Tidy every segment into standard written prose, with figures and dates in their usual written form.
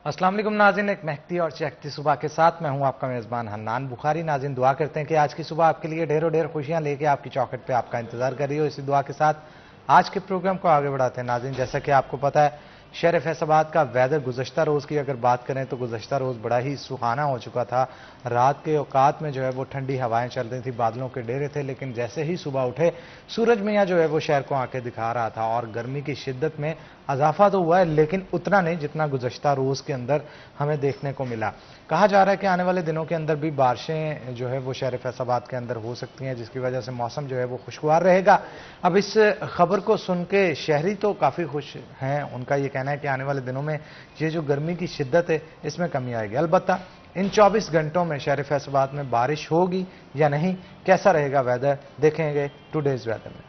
अस्सलाम वालेकुम नाज़रीन, एक महकती और चहकती सुबह के साथ मैं हूं आपका मेज़बान हन्नान बुखारी। नाज़रीन, दुआ करते हैं कि आज की सुबह आपके लिए ढेरों ढेर खुशियां लेके आपकी चौखट पे आपका इंतजार कर रही हो। इसी दुआ के साथ आज के प्रोग्राम को आगे बढ़ाते हैं। नाज़रीन, जैसा कि आपको पता है, शहर फैसलाबाद का वेदर गुज़श्ता रोज़ की अगर बात करें तो गुज़श्ता रोज़ बड़ा ही सुहाना हो चुका था। रात के औकात में जो है वो ठंडी हवाएं चल रही थी, बादलों के डेरे थे, लेकिन जैसे ही सुबह उठे सूरज मियाँ जो है वो शहर को आंखें दिखा रहा था और गर्मी की शिद्दत में इजाफा तो हुआ है, लेकिन उतना नहीं जितना गुज़श्ता रोज़ के अंदर हमें देखने को मिला। कहा जा रहा है कि आने वाले दिनों के अंदर भी बारिशें जो है वो शहर फैसलाबाद के अंदर हो सकती हैं, जिसकी वजह से मौसम जो है वो खुशगवार रहेगा। अब इस खबर को सुन के शहरी तो काफ़ी खुश हैं। उनका ये कहना है कि आने वाले दिनों में ये जो गर्मी की शिद्दत है इसमें कमी आएगी। अलबत्ता इन 24 घंटों में शहर फैसलाबाद में बारिश होगी या नहीं, कैसा रहेगा वेदर, देखेंगे टुडेज वेदर में।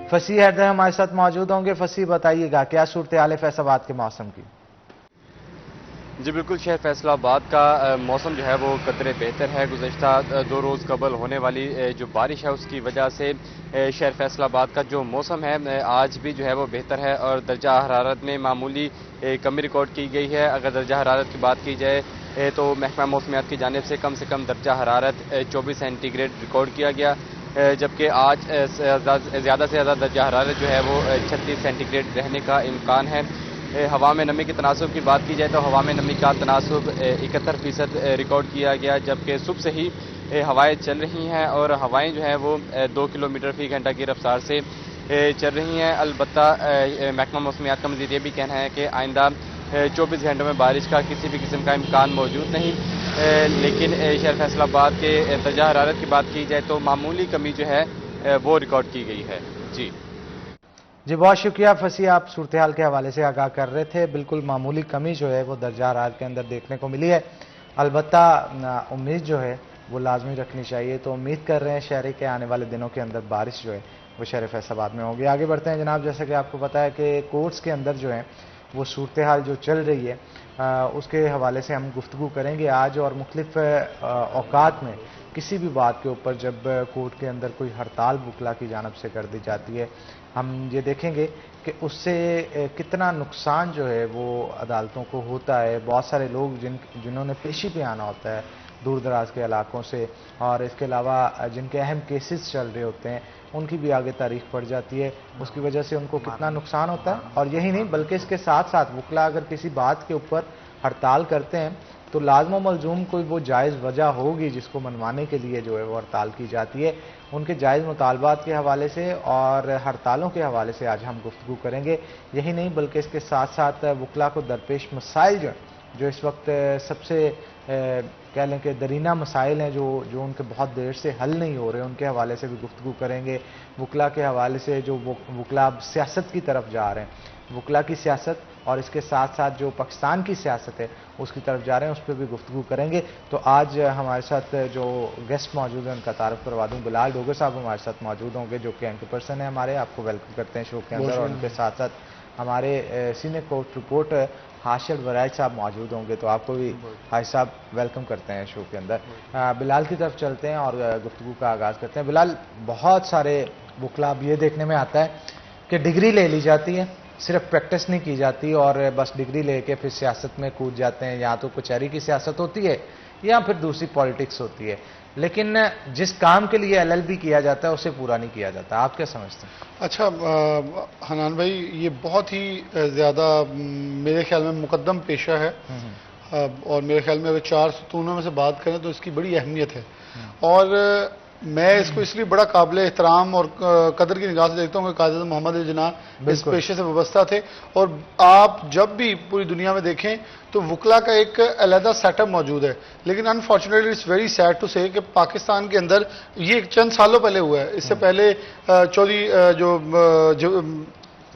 फसी हैदर हमारे साथ मौजूद होंगे। फसी, बताइएगा क्या सूरत हाल है फैसलाबाद के मौसम की? जी बिल्कुल, शहर फैसलाबाद का मौसम जो है वो कदरे बेहतर है। गुज़श्ता 2 रोज़ कबल होने वाली जो बारिश है उसकी वजह से शहर फैसलाबाद का जो मौसम है आज भी जो है वो बेहतर है और दर्जा हरारत में मामूली कमी रिकॉर्ड की गई है। अगर दर्जा हरारत की बात की जाए तो महकमा मौसमियात की जानिब से कम दर्जा हरारत 24 सेंटीग्रेड रिकॉर्ड किया गया, जबकि आज ज़्यादा से ज़्यादा दर्जा हरारत जो है वो 36 सेंटीग्रेड रहने का इम्कान है। हवा में नमी के तनासुब की बात की जाए तो हवा में नमी का तनासुब 71% रिकॉर्ड किया गया, जबकि सुबह से ही हवाएं चल रही हैं और हवाएं जो हैं वो 2 किलोमीटर फी घंटा की रफ्तार से चल रही हैं। अलबत्ता महकमा मौसमियात का मज़ीद ये भी कहना है कि आइंदा 24 घंटों में बारिश का किसी भी किस्म का इम्कान मौजूद नहीं, लेकिन शहर फैसलाबाद के दर्जा हरारत की बात की जाए तो मामूली कमी जो है वो रिकॉर्ड की गई है। जी बहुत शुक्रिया फसी, आप सूरत हाल के हवाले से आगाह कर रहे थे। बिल्कुल मामूली कमी जो है वो दर्जा हरारत के अंदर देखने को मिली है। अलबत्ता उम्मीद जो है वो लाजमी रखनी चाहिए। तो उम्मीद कर रहे हैं शहरी के आने वाले दिनों के अंदर बारिश जो है वो शहर फैसलाबाद में होगी। आगे बढ़ते हैं जनाब, जैसा कि आपको पता है कि कोर्ट्स के अंदर जो है वो सूरत हाल जो चल रही है उसके हवाले से हम गुफ्तगू करेंगे आज। और मुख्तलिफ औकात में किसी भी बात के ऊपर जब कोर्ट के अंदर कोई हड़ताल वकला की जानब से कर दी जाती है, हम ये देखेंगे कि उससे कितना नुकसान जो है वो अदालतों को होता है। बहुत सारे लोग जिन्होंने पेशी पे आना होता है दूर दराज के इलाकों से, और इसके अलावा जिनके अहम केसेस चल रहे होते हैं उनकी भी आगे तारीख पड़ जाती है। उसकी वजह से उनको कितना नुकसान होता है। और यही नहीं बल्कि इसके साथ साथ वकला अगर किसी बात के ऊपर हड़ताल करते हैं तो लाजम मलजूम कोई वो जायज़ वजह होगी जिसको मनवाने के लिए जो है वो हड़ताल की जाती है। उनके जायज़ मुतालबात के हवाले से और हड़तालों के हवाले से आज हम गुफ्तगू करेंगे। यही नहीं बल्कि इसके साथ साथ वकला को दरपेश मसाइल जो इस वक्त सबसे कह लें कि दरीना मसाइल हैं जो उनके बहुत देर से हल नहीं हो रहे, उनके हवाले से भी गुफ्तगू करेंगे। वकला के हवाले से जो वकला सियासत की तरफ जा रहे हैं, वकला की सियासत और इसके साथ साथ जो पाकिस्तान की सियासत है उसकी तरफ जा रहे हैं, उस पर भी गुफ्तगू करेंगे। तो आज हमारे साथ जो गेस्ट मौजूद हैं उनका तारुफ करवा दूं। बिलाल डोगर साहब हमारे साथ मौजूद होंगे जो कि एंकर पर्सन है हमारे, आपको वेलकम करते हैं शो के अंदर। और उनके साथ साथ हमारे सीनियर कोर्ट रिपोर्टर हाशिर वराज साहब मौजूद होंगे, तो आपको भी हाशिर साहब वेलकम करते हैं शो के अंदर। बिलाल की तरफ चलते हैं और गुफ्तगू का आगाज़ करते हैं। बिलाल, बहुत सारे वकला अब ये देखने में आता है कि डिग्री ले ली जाती है, सिर्फ प्रैक्टिस नहीं की जाती और बस डिग्री लेके फिर सियासत में कूद जाते हैं। या तो कचहरी की सियासत होती है या फिर दूसरी पॉलिटिक्स होती है, लेकिन जिस काम के लिए एलएलबी किया जाता है उसे पूरा नहीं किया जाता। आप क्या समझते हैं? अच्छा हनान भाई, ये बहुत ही ज़्यादा मेरे ख्याल में मुकद्दम पेशा है। और मेरे ख्याल में अगर 4 सतूनों में से बात करें तो इसकी बड़ी अहमियत है। और मैं इसको इसलिए बड़ा काबिल एहतराम और कदर की निगाह से देखता हूँ कि काज़ी आज़म मोहम्मद अली जिन्ना इस पेशे से वाबस्ता थे। और आप जब भी पूरी दुनिया में देखें तो वकला का एक अलहदा सेटअप मौजूद है। लेकिन unfortunately it's very sad to say कि पाकिस्तान के अंदर ये चंद सालों पहले हुआ है। इससे पहले चौधरी जो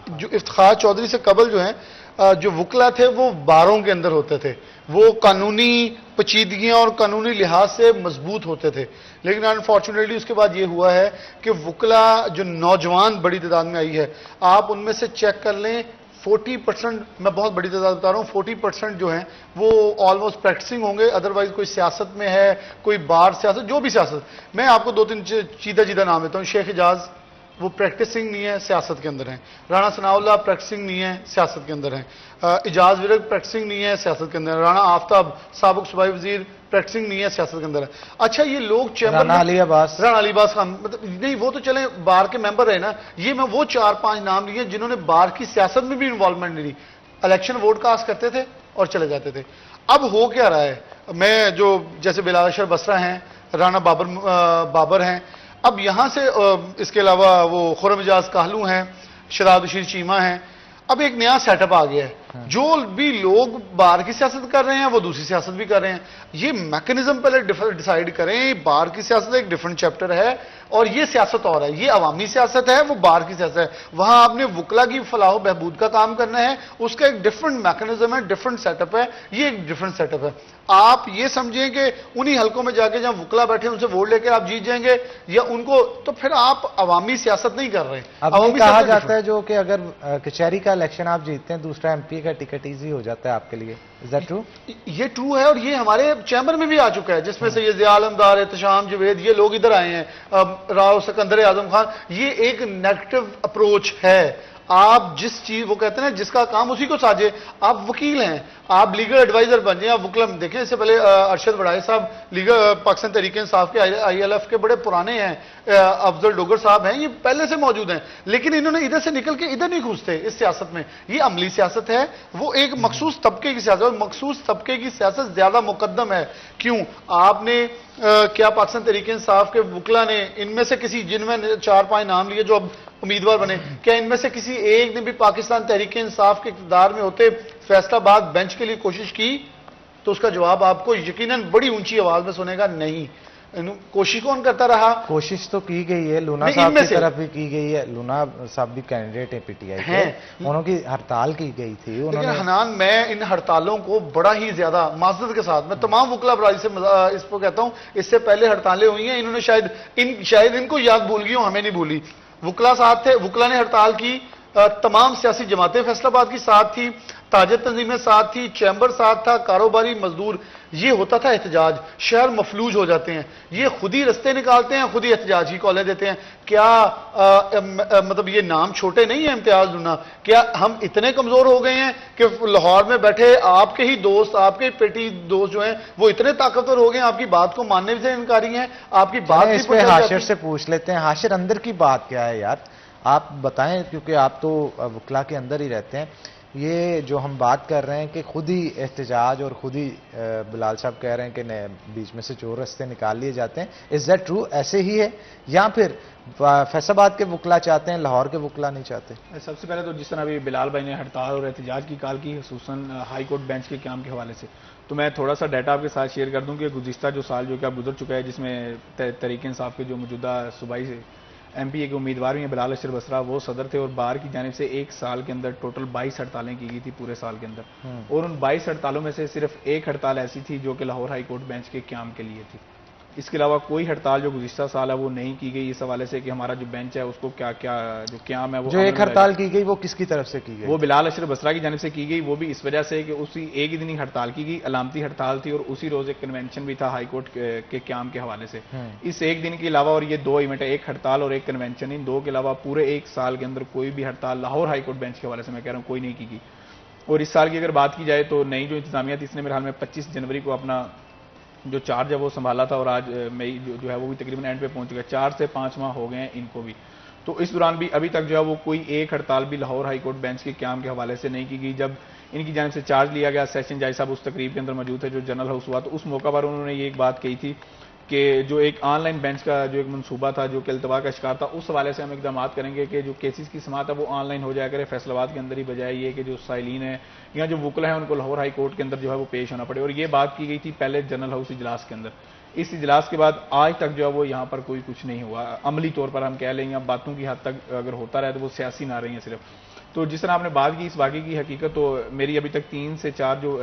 इफ्तिखार चौधरी से कबल जो है जो वकला थे वो बारों के अंदर होते थे, वो कानूनी पेचीदगियां और कानूनी लिहाज से मजबूत होते थे। लेकिन अनफॉर्चुनेटली उसके बाद ये हुआ है कि वकला जो नौजवान बड़ी तादाद में आई है, आप उनमें से चेक कर लें 40%, मैं बहुत बड़ी तादाद बता रहा हूँ, 40% जो है वो ऑलमोस्ट प्रैक्टिसिंग होंगे, अदरवाइज कोई सियासत में है, कोई बार सियासत, जो भी सियासत। मैं आपको 2-3 चीदा नाम देता हूँ। शेख एजाज, वो प्रैक्टिसिंग नहीं है, सियासत के अंदर हैं। राणा सनाउल्लाह प्रैक्टिसिंग नहीं है, सियासत के अंदर हैं। इजाज विरक प्रैक्टिसिंग नहीं है, सियासत के अंदर है। राणा आफ्ताब साबिक सूबाई वजीर प्रैक्टिसिंग नहीं है, सियासत के अंदर है। अच्छा, ये लोग चैम्बर राणा अली अब्बास खान मतलब नहीं, वो तो चले बार के मेंबर रहे ना। ये मैं वो 4-5 नाम लिए जिन्होंने बार की सियासत में भी इन्वॉल्वमेंट नहीं ली, इलेक्शन वोट कास्ट करते थे और चले जाते थे। अब हो क्या रहा है, मैं जो जैसे बिलाल अशर बसरा हैं, राणा बाबर हैं, अब यहां से इसके अलावा वो खुर्रम इजाज काहलू हैं, शराब बशीर चीमा हैं। अब एक नया सेटअप आ गया है। जो भी लोग बार की सियासत कर रहे हैं वो दूसरी सियासत भी कर रहे हैं। ये मैकेनिज्म पहले डिसाइड करें। बार की सियासत एक डिफरेंट चैप्टर है और ये सियासत और है, ये अवामी सियासत है, वो बार की सियासत है। वहां आपने वकला की फलाह बहबूद का काम करना है, उसका एक डिफरेंट मैकेनिज्म है, डिफरेंट सेटअप है। ये एक डिफरेंट सेटअप है। आप ये समझें कि उन्हीं हलकों में जाके जहां वकला बैठे उनसे वोट लेकर आप जीत जाएंगे या उनको, तो फिर आप अवामी सियासत नहीं कर रहे। अब कहा जाता है जो कि अगर कचहरी का इलेक्शन आप जीतते हैं, दूसरा एमपी का टिकट इजी हो जाता है आपके लिए। Is that true? ये ट्रू है और ये हमारे चैम्बर में भी आ चुका है, जिसमें से ये ज़िया आलमदार, एहतशाम जावेद, ये लोग इधर आए हैं, राव सिकंदर आजम खान। ये एक नेगेटिव अप्रोच है। आप जिस चीज, वो कहते हैं ना जिसका काम उसी को साजे। आप वकील हैं, आप लीगल एडवाइजर बन जाए। आप वकला देखें, इससे पहले अरशद बड़ाई साहब लीगल पाकिस्तान तहरीक इंसाफ के ILF के बड़े पुराने हैं। अफजल डोगर साहब हैं, ये पहले से मौजूद हैं, लेकिन इन्होंने इधर से निकल के इधर नहीं घुसते इस सियासत में। ये अमली सियासत है, वो एक मखसूस तबके की सियासत, और मखसूस तबके की सियासत ज्यादा मुकद्दम है। क्यों? आपने क्या पाकिस्तान तहरीक इंसाफ के वकला ने इनमें से किसी, जिनमें 4-5 नाम लिए जो अब उम्मीदवार बने, क्या इनमें से किसी एक ने भी पाकिस्तान तहरीक इंसाफ के इक़्तिदार में होते फैसलाबाद बेंच के लिए कोशिश की? तो उसका जवाब आपको यकीनन बड़ी ऊंची आवाज में सुनेगा, नहीं। कोशिश कौन करता रहा? कोशिश तो की गई है, लूना साहब की तरफ भी की गई है। लूना साहब भी कैंडिडेट है PTI के, उन्होंने हड़ताल की गई थी। लेकिन हनान, मैं इन हड़तालों को बड़ा ही ज्यादा माजरत के साथ, मैं तमाम वकला बरादरी से इसको कहता हूं, इससे पहले हड़तालें हुई हैं, इन्होंने शायद इनको याद भूल गई हो, हमें नहीं भूली। वकला साथ थे, वकला ने हड़ताल की, तमाम सियासी जमातें फैसलाबाद की साथ थी, ताजर तंजीमें साथ थी, चैम्बर साथ था, कारोबारी मजदूर। ये होता था एहतजाज। शहर मफलूज हो जाते हैं, ये खुद ही रस्ते निकालते हैं, खुद ही एहतजाज की कॉलें देते हैं। क्या मतलब ये नाम छोटे नहीं है इम्तियाज लूना? क्या हम इतने कमजोर हो गए हैं कि लाहौर में बैठे आपके ही दोस्त, आपके ही पेटी दोस्त जो हैं, वो इतने ताकतवर हो गए हैं, आपकी बात को मानने से इनकारी हैं, आपकी बात इस पे हाशिर से पूछ लेते हैं। हाशिर, अंदर की बात क्या है यार, आप बताएं, क्योंकि आप तो वकला के अंदर ही रहते हैं। ये जो हम बात कर रहे हैं कि खुद ही एहतजाज और खुद ही बिलाल साहब कह रहे हैं कि बीच में से चोर रास्ते निकाल लिए जाते हैं, इज दैट ट्रू? ऐसे ही है या फिर फैसलाबाद के वकला चाहते हैं, लाहौर के वकला नहीं चाहते? सबसे पहले तो जिस तरह अभी बिलाल भाई ने हड़ताल और एहतजाज की कॉल की, खुसूसन हाई कोर्ट बेंच के क्याम के हवाले से, तो मैं थोड़ा सा डाटा आपके साथ शेयर कर दूं कि गुज़िश्ता जो साल जो कि अब गुजर चुका है, जिसमें तहरीक इंसाफ के जो मौजूदा सूबाई MPA के उम्मीदवार भी हैं बिलाल अशर बसरा, वो सदर थे, और बार की जानिब से 1 साल के अंदर टोटल 22 हड़तालें की गई थी पूरे साल के अंदर। और उन 22 हड़तालों में से सिर्फ एक हड़ताल ऐसी थी जो कि लाहौर हाई कोर्ट बेंच के क्याम के लिए थी। इसके अलावा कोई हड़ताल जो गुज़िश्ता साल है वो नहीं की गई, इस हवाले से कि हमारा जो बेंच है उसको क्या क्या जो क्याम है वो, जो एक हड़ताल की गई वो किसकी तरफ से की गई? वो बिलाल अशर बसरा की जानिब से की गई। वो भी इस वजह से कि उसी एक ही दिन ही हड़ताल की गई, अलामती हड़ताल थी, और उसी रोज एक कन्वेंशन भी था हाई कोर्ट के क्याम के हवाले से। इस एक दिन के अलावा, और ये 2 इवेंट है, एक हड़ताल और एक कन्वेंशन, इन 2 के अलावा पूरे 1 साल के अंदर कोई भी हड़ताल लाहौर हाई कोर्ट बेंच के हवाले से, मैं कह रहा हूँ, कोई नहीं की गई। और इस साल की अगर बात की जाए तो नई जो इंतजामिया थी, इसने मेरे हाल में 25 जनवरी को अपना जो चार्ज है वो संभाला था, और आज मई जो है वो भी तकरीबन एंड पे पहुंच गया। 4 से 5 माह हो गए हैं इनको भी। तो इस दौरान भी अभी तक जो है वो कोई एक हड़ताल भी लाहौर हाई कोर्ट बेंच के क्याम के हवाले से नहीं की गई। जब इनकी जानिब से चार्ज लिया गया, सेशन जज साहब उस तकरीब के अंदर मौजूद थे जो जनरल हाउस हुआ, तो उस मौका पर उन्होंने ये एक बात कही थी कि जो एक ऑनलाइन बेंच का जो एक मनसूबा था जो कि अल्तवा का शिकार था, उस हवाले से हम इकदाम करेंगे कि जो केसेस की समाअत है वो ऑनलाइन हो जाया करे फैसलाबाद के अंदर ही, बजाय ये कि जो साइलिन है या जो वकला है उनको लाहौर हाई कोर्ट के अंदर जो है वो पेश होना पड़े। और ये बात की गई थी पहले जनरल हाउस इजलास के अंदर। इस इजलास के बाद आज तक जो है वो यहाँ पर कोई कुछ नहीं हुआ। अमली तौर पर हम कह लेंगे, अब बातों की हद तक अगर होता रहे तो वो सियासी ना रही हैं सिर्फ। तो जिस तरह आपने बात की इस वाक़े की हकीकत, तो मेरी अभी तक 3 से 4 जो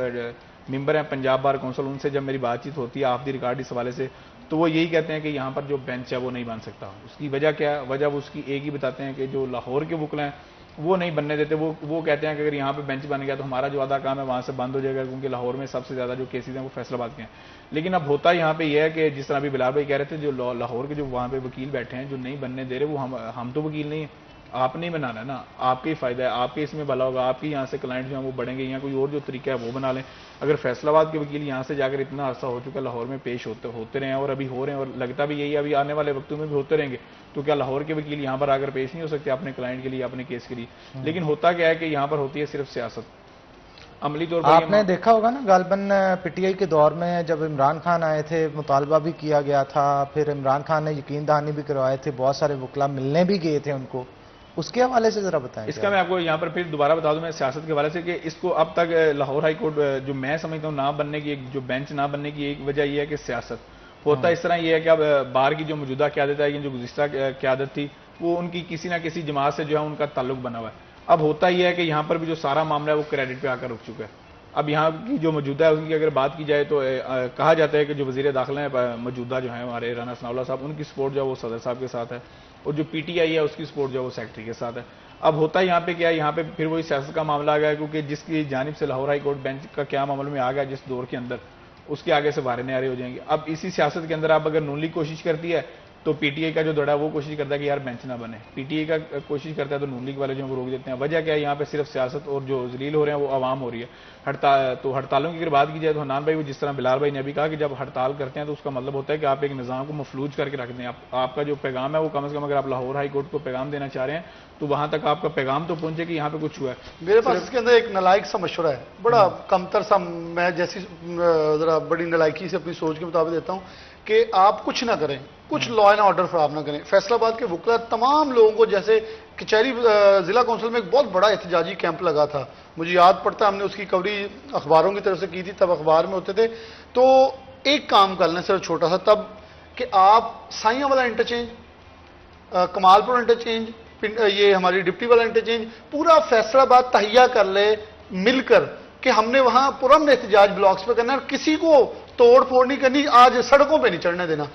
मेंबर हैं पंजाब बार काउंसिल, उनसे जब मेरी बातचीत होती है ऑफ द रिकॉर्ड इस हवाले से, तो वो यही कहते हैं कि यहाँ पर जो बेंच है वो नहीं बन सकता। उसकी वजह क्या है? वजह वो उसकी एक ही बताते हैं कि जो लाहौर के वकला हैं वो नहीं बनने देते। वो कहते हैं कि अगर यहाँ पे बेंच बन गया तो हमारा जो आधा काम है वहाँ से बंद हो जाएगा, क्योंकि लाहौर में सबसे ज़्यादा जो केसेज हैं वो फैसलाबाद के हैं। लेकिन अब होता यहाँ पे यह है कि जिस तरह अभी बिलाल भाई कह रहे थे, जो लाहौर के जो वहाँ पे वकील बैठे हैं जो नहीं बनने दे रहे, वो हम तो वकील नहीं है, आप नहीं बनाना है ना, आपके ही फायदा है, आपके इसमें भला होगा, आपके यहाँ से क्लाइंट जो है वो बढ़ेंगे, यहाँ कोई और जो तरीका है वो बना लें। अगर फैसलाबाद के वकील यहाँ से जाकर इतना अरसा हो चुका लाहौर में पेश होते रहे हैं और अभी हो रहे हैं, और लगता भी यही अभी आने वाले वक्तों में भी होते रहेंगे, तो क्या लाहौर के वकील यहाँ पर आकर पेश नहीं हो सकते अपने क्लाइंट के लिए, अपने केस के लिए? लेकिन होता क्या है कि यहाँ पर होती है सिर्फ सियासत। अमली तौर पर आपने देखा होगा ना गालबन पीटीआई के दौर में जब इमरान खान आए थे, मुतालबा भी किया गया था, फिर इमरान खान ने यकीन दहानी भी करवाए थे, बहुत सारे वकला मिलने भी गए थे उनको, उसके हवाले से जरा बताएं। इसका मैं आपको यहाँ पर फिर दोबारा बता दूं मैं सियासत के हवाले से कि इसको अब तक लाहौर हाई कोर्ट जो मैं समझता हूँ ना बनने की, जो बेंच ना बनने की एक वजह यह है कि सियासत होता इस तरह यह है कि अब बाहर की जो मौजूदा क़यादत है, जो गुज़िश्ता क़यादत थी, वो उनकी किसी ना किसी जमात से जो है उनका ताल्लुक बना हुआ है। अब होता यह है कि यहाँ पर भी जो सारा मामला है वो क्रेडिट पे आकर रुक चुका है। अब यहाँ की जो मौजूदा है उनकी अगर बात की जाए तो कहा जाता है कि जो वज़ीर दाखिला है मौजूदा जो है हमारे राना सनाउल्लाह साहब, उनकी सपोर्ट जो है वो सदर साहब के साथ है, और जो पीटीआई है उसकी सपोर्ट जो है वो सेक्रेटरी के साथ है। अब होता यहाँ पे क्या है, यहाँ पे फिर वही सियासत का मामला आ गया, क्योंकि जिसकी जानिब से लाहौर हाई कोर्ट बेंच का क्या मामले में आ गया जिस दौर के अंदर, उसके आगे से बाहर न्यारे हो जाएंगे। अब इसी सियासत के अंदर आप अगर नून लीग कोशिश करती है तो पीटीआई का जो दड़ा है वो कोशिश करता है कि यार बेंच ना बने, पीटीआई का कोशिश करता है तो नून लीग वाले जो रोक देते हैं। वजह क्या है, यहाँ पे सिर्फ सियासत और जो जलील हो रहे हैं वो आवाम हो रही है। हड़तालों की अगर बात की जाए तो हनान भाई, वो जिस तरह बिलाल भाई ने अभी कहा कि जब हड़ताल करते हैं तो उसका मतलब होता है कि आप एक निज़ाम को मफलूज करके रख दें। आपका जो पैगाम है वो कम से कम अगर आप लाहौर हाई कोर्ट को पैगाम देना चाह रहे हैं तो वहां तक आपका पैगाम तो पहुंचे कि यहाँ पे कुछ हुआ है। मेरे पास इसके अंदर एक नलायक सा मशवरा है, बड़ा कमतर सा, मैं जैसी जरा बड़ी नलायकी से अपनी सोच के मुताबिक देता हूँ कि आप कुछ ना करें, कुछ लॉ एंड ऑर्डर फराहम ना करें। फैसलाबाद के वकला तमाम लोगों को, जैसे कचहरी जिला कौंसिल में एक बहुत बड़ा एहतजाजी कैंप लगा था, मुझे याद पड़ता है हमने उसकी कवरेज अखबारों की तरफ से की थी, तब अखबार में होते थे। तो एक काम कर लें सिर्फ छोटा सा, तब कि आप साइयां वाला इंटरचेंज, कमालपुर इंटरचेंज, ये हमारी डिप्टी वाला इंटरचेंज, पूरा फैसलाबाद तहिया कर ले मिलकर कि हमने वहां पुरम एहतजाज ब्लॉक्स पे करना है, और किसी को तोड़ फोड़ नहीं करनी, आज सड़कों पे नहीं चढ़ने देना।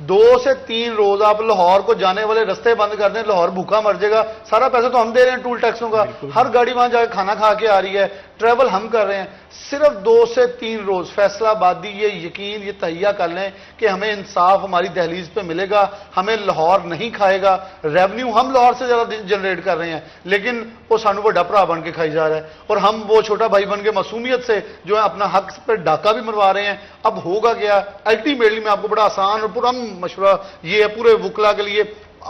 2 से 3 रोज आप लाहौर को जाने वाले रास्ते बंद कर दें, लाहौर भूखा मर जाएगा। सारा पैसा तो हम दे रहे हैं टूल टैक्सों का, हर गाड़ी वहां जाकर खाना खा के आ रही है, ट्रैवल हम कर रहे हैं। सिर्फ 2 से 3 रोज फैसलाबादी ये यकीन, ये तहिया कर लें कि हमें इंसाफ हमारी दहलीज पे मिलेगा, हमें लाहौर नहीं खाएगा। रेवेन्यू हम लाहौर से ज्यादा जनरेट कर रहे हैं, लेकिन वो सानू बड़ा भरा बन के खाई जा रहा है, और हम वो छोटा भाई बन के मासूमियत से जो है अपना हक पर डाका भी मरवा रहे हैं। अब होगा क्या, अल्टीमेटली मैं आपको बड़ा आसान और पूरा मशवरा ये है पूरे वकला के लिए,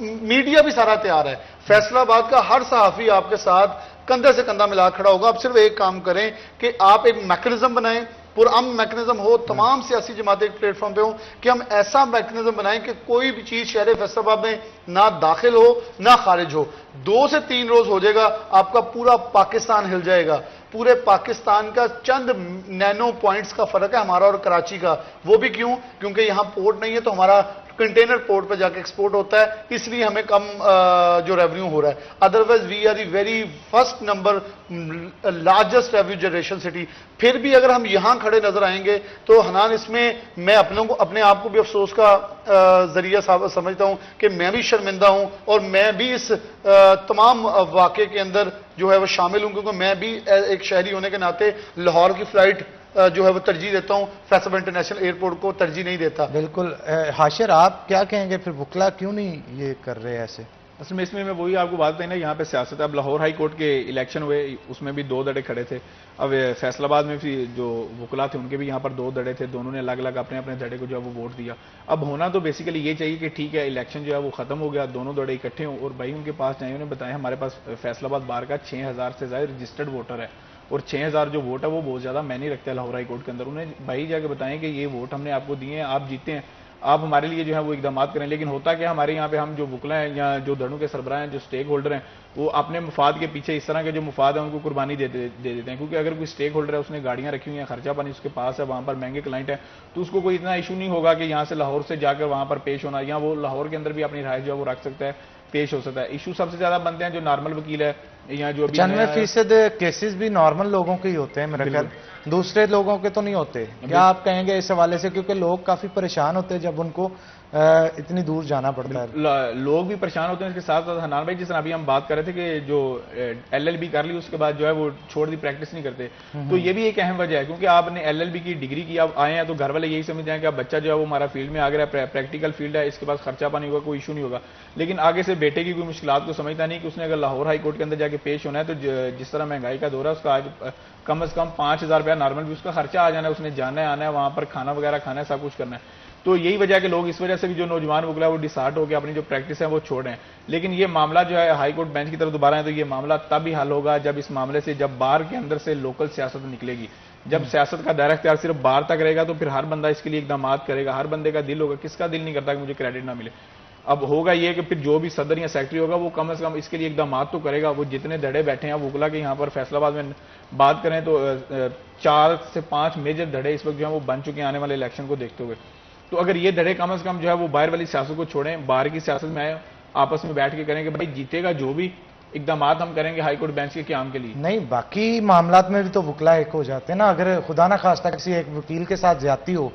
मीडिया भी सारा तैयार है, फैसलाबाद का हर सहाफी आपके साथ कंधे से कंधा मिला खड़ा होगा। आप सिर्फ एक काम करें कि आप एक मैकेनिज्म बनाएं, पुरअमन मैकेनिज्म हो, तमाम सियासी जमातें एक प्लेटफॉर्म पे हो, कि हम ऐसा मैकेनिज्म बनाएं कि कोई भी चीज शहर फैसलाबाद में ना दाखिल हो ना खारिज हो। 2 से 3 रोज हो जाएगा, आपका पूरा पाकिस्तान हिल जाएगा। पूरे पाकिस्तान का चंद नैनो पॉइंट्स का फर्क है हमारा और कराची का, वो भी क्यों? क्योंकि यहां पोर्ट नहीं है, तो हमारा कंटेनर पोर्ट पर जाके एक्सपोर्ट होता है, इसलिए हमें कम जो रेवेन्यू हो रहा है। Otherwise we are the very first number largest revenue generation city. फिर भी अगर हम यहां खड़े नजर आएंगे तो हनान, इसमें मैं अपने आप को भी अफसोस का जरिया समझता हूं कि मैं भी शर्मिंदा हूं, और मैं भी इस तमाम वाक़े के अंदर जो है वो शामिल हूं, क्योंकि मैं भी एक शहरी होने के नाते लाहौर की फ्लाइट जो है वो तरजीह देता हूं, फैसलाबाद इंटरनेशनल एयरपोर्ट को तरजीह नहीं देता। बिल्कुल। हाशिर, आप क्या कहेंगे फिर, वकला क्यों नहीं ये कर रहे ऐसे? असल में इसमें मैं वही आपको बात बताई ना, यहाँ पे सियासत है। अब लाहौर हाई कोर्ट के इलेक्शन हुए, उसमें भी 2 दड़े खड़े थे। अब फैसलाबाद में भी जो वकला थे उनके भी यहाँ पर 2 दड़े थे, दोनों ने अलग अलग अपने अपने दड़े को जो है वो वोट दिया। अब होना तो बेसिकली ये चाहिए कि ठीक है इलेक्शन जो है वो खत्म हो गया, दोनों दड़े इकट्ठे हों, और भाई उनके पास जाए, उन्हें बताया हमारे पास फैसलाबाद बार का 6000 से ज्यादा रजिस्टर्ड वोटर है, और 6000 जो वोट है वो बहुत ज्यादा मैंने रखते हैं लाहौर हाई कोर्ट के अंदर। उन्हें भाई जाके बताएं कि ये वोट हमने आपको दिए हैं, आप जीते हैं, आप हमारे लिए जो है वो इकदाम करें। लेकिन होता क्या, हमारे यहाँ पे हम जो वकला हैं या जो दड़ों के सरबराह हैं, जो स्टेक होल्डर हैं, वो अपने मुफाद के पीछे इस तरह के जो मुफाद है उनको कुर्बानी दे देते हैं। क्योंकि अगर कोई स्टेक होल्डर है, उसने गाड़ियां रखी हुई हैं, खर्चा पानी उसके पास है, वहां पर महंगे क्लाइंट है, तो उसको कोई इतना इशू नहीं होगा कि यहाँ से लाहौर से जाकर वहां पर पेश होना, या वो लाहौर के अंदर भी अपनी राय जो है वो रख सकता है। पेश हो सकता है। इशू सबसे ज्यादा बनते हैं जो नॉर्मल वकील है या जो अभी 95% केसेस भी नॉर्मल लोगों के ही होते हैं मेरा ख्याल, दूसरे लोगों के तो नहीं होते। क्या आप कहेंगे इस हवाले से, क्योंकि लोग काफी परेशान होते हैं जब उनको इतनी दूर जाना पड़ता है। लोग भी परेशान होते हैं, इसके साथ साथ हनान भाई जिस तरह अभी हम बात कर रहे थे कि जो LLB कर ली उसके बाद जो है वो छोड़ दी, प्रैक्टिस नहीं करते, तो ये भी एक अहम वजह है। क्योंकि आपने LLB की डिग्री की, आप आए हैं तो घर वाले यही समझते हैं कि आप बच्चा जो है वो हमारा फील्ड में आ गया, प्रैक्टिकल फील्ड है, इसके पास खर्चा पानी होगा, कोई इशू नहीं होगा। लेकिन आगे से बेटे की कोई मुश्किलात को समझता नहीं कि उसने अगर लाहौर हाई कोर्ट के अंदर जाके पेश होना है, तो जिस तरह महंगाई का दौर है उसका आज कम से कम 5000 रुपया नॉर्मल भी उसका खर्चा आ जाना है, उसने जाना है आना है, वहां पर खाना वगैरह खाना है, सब कुछ करना है। तो यही वजह है कि लोग इस वजह से भी जो नौजवान वकला वो डिसार्ट होकर अपनी जो प्रैक्टिस है वो छोड़ रहे हैं। लेकिन ये मामला जो है हाई कोर्ट बेंच की तरफ दोबारा है, तो ये मामला तब ही हल होगा जब इस मामले से, जब बार के अंदर से लोकल सियासत निकलेगी। जब सियासत का दायरा इख्तियार सिर्फ बार तक रहेगा तो फिर हर बंदा इसके लिए इकदाम करेगा, हर बंदे का दिल होगा, किसका दिल नहीं करता कि मुझे क्रेडिट ना मिले। अब होगा ये कि फिर जो भी सदर या सेक्रेटरी होगा वो कम से कम इसके लिए इकदाम तो करेगा। वो जितने धड़े बैठे हैं वकला के यहाँ पर फैसलाबाद में बात करें तो 4 से 5 मेजर धड़े इस वक्त जो है वो बन चुके हैं आने वाले इलेक्शन को देखते हुए। तो अगर ये धड़े कम से कम जो है वो बाहर वाली सियासत को छोड़ें, बाहर की सियासत में आए, आपस में बैठ के करें कि भाई जीतेगा जो भी, इकदाम हम करेंगे हाई कोर्ट बेंच के क्याम के लिए। नहीं, बाकी मामलात में भी तो वकला एक हो जाते हैं ना। अगर खुदा ना खास्ता किसी एक वकील के साथ ज्यादती हो,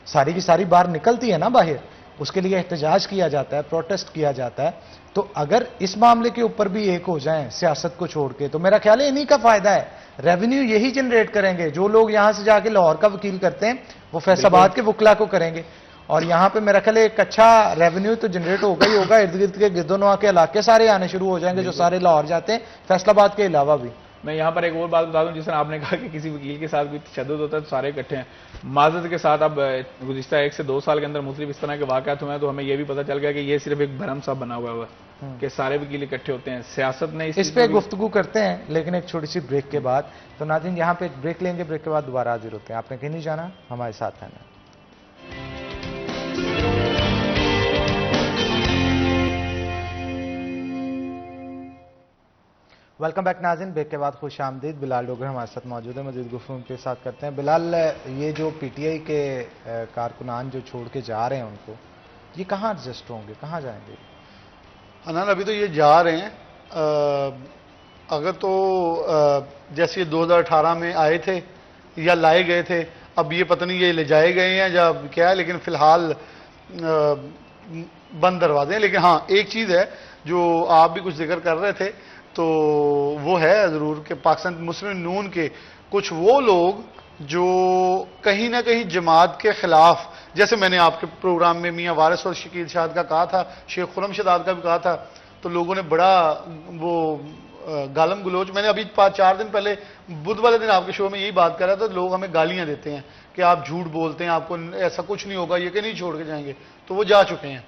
सारी की सारी बार निकलती है ना बाहर, उसके लिए एहतजाज किया जाता है, प्रोटेस्ट किया जाता है। तो अगर इस मामले के ऊपर भी एक हो जाएं सियासत को छोड़ के, तो मेरा ख्याल है इन्हीं का फायदा है, रेवेन्यू यही जनरेट करेंगे। जो लोग यहां से जाके लाहौर का वकील करते हैं वो फैसलाबाद के वकला को करेंगे, और यहां पे मेरा ख्याल है एक अच्छा रेवेन्यू तो जनरेट होगा ही होगा। इर्द गिर्द के गिरदोनवा के इलाके सारे आने शुरू हो जाएंगे जो सारे लाहौर जाते हैं, फैसलाबाद के अलावा भी। मैं यहाँ पर एक और बात बता दूं, जिस तरह आपने कहा कि किसी वकील के साथ कोई तशद्दुद होता है तो सारे इकट्ठे हैं। माजरत के साथ अब गुज़िश्ता 1 से 2 साल के अंदर मुख्तलिफ इस तरह के वाक़यात हुए हैं, तो हमें यह भी पता चल गया कि ये सिर्फ एक भरम सा बना हुआ है कि सारे वकील इकट्ठे होते हैं। सियासत ने इस पे गुफ्तगू करते हैं लेकिन एक छोटी सी ब्रेक के बाद। तो नाज़रीन यहाँ पे एक ब्रेक लेंगे, ब्रेक के बाद दोबारा हाजिर होते हैं। आपने कहीं नहीं जाना, हमारे साथ रहना। वेलकम बैक नाज़रीन, ब्रेक के बाद खुश आमदीद। बिलाल डोगर हमारे साथ मौजूद है, मजीद गुफ्तगू के साथ करते हैं। बिलाल, ये जो PTI के कारकुनान जो छोड़ के जा रहे हैं उनको, ये कहाँ एडजस्ट होंगे, कहाँ जाएंगे? हनान, अभी तो ये जा रहे हैं। अगर तो जैसे 2018 में आए थे या लाए गए थे, अब ये पता नहीं ये ले जाए गए हैं या क्या है, लेकिन फिलहाल बंद दरवाजे हैं। लेकिन हाँ, एक चीज़ है जो आप भी कुछ जिक्र कर रहे थे, तो वो है ज़रूर कि पाकिस्तान मुस्लिम नून के कुछ वो लोग जो कहीं ना कहीं जमात के खिलाफ, जैसे मैंने आपके प्रोग्राम में मियाँ वारिस और शकील शाद का कहा था, शेख खुरम शदाद का भी कहा था, तो लोगों ने बड़ा वो गालम गलोच, मैंने अभी 4 दिन पहले बुध वाले दिन आपके शो में यही बात कर रहा था, लोग हमें गालियां देते हैं कि आप झूठ बोलते हैं, आपको ऐसा कुछ नहीं होगा, ये कि नहीं छोड़ के जाएंगे। तो वो जा चुके हैं।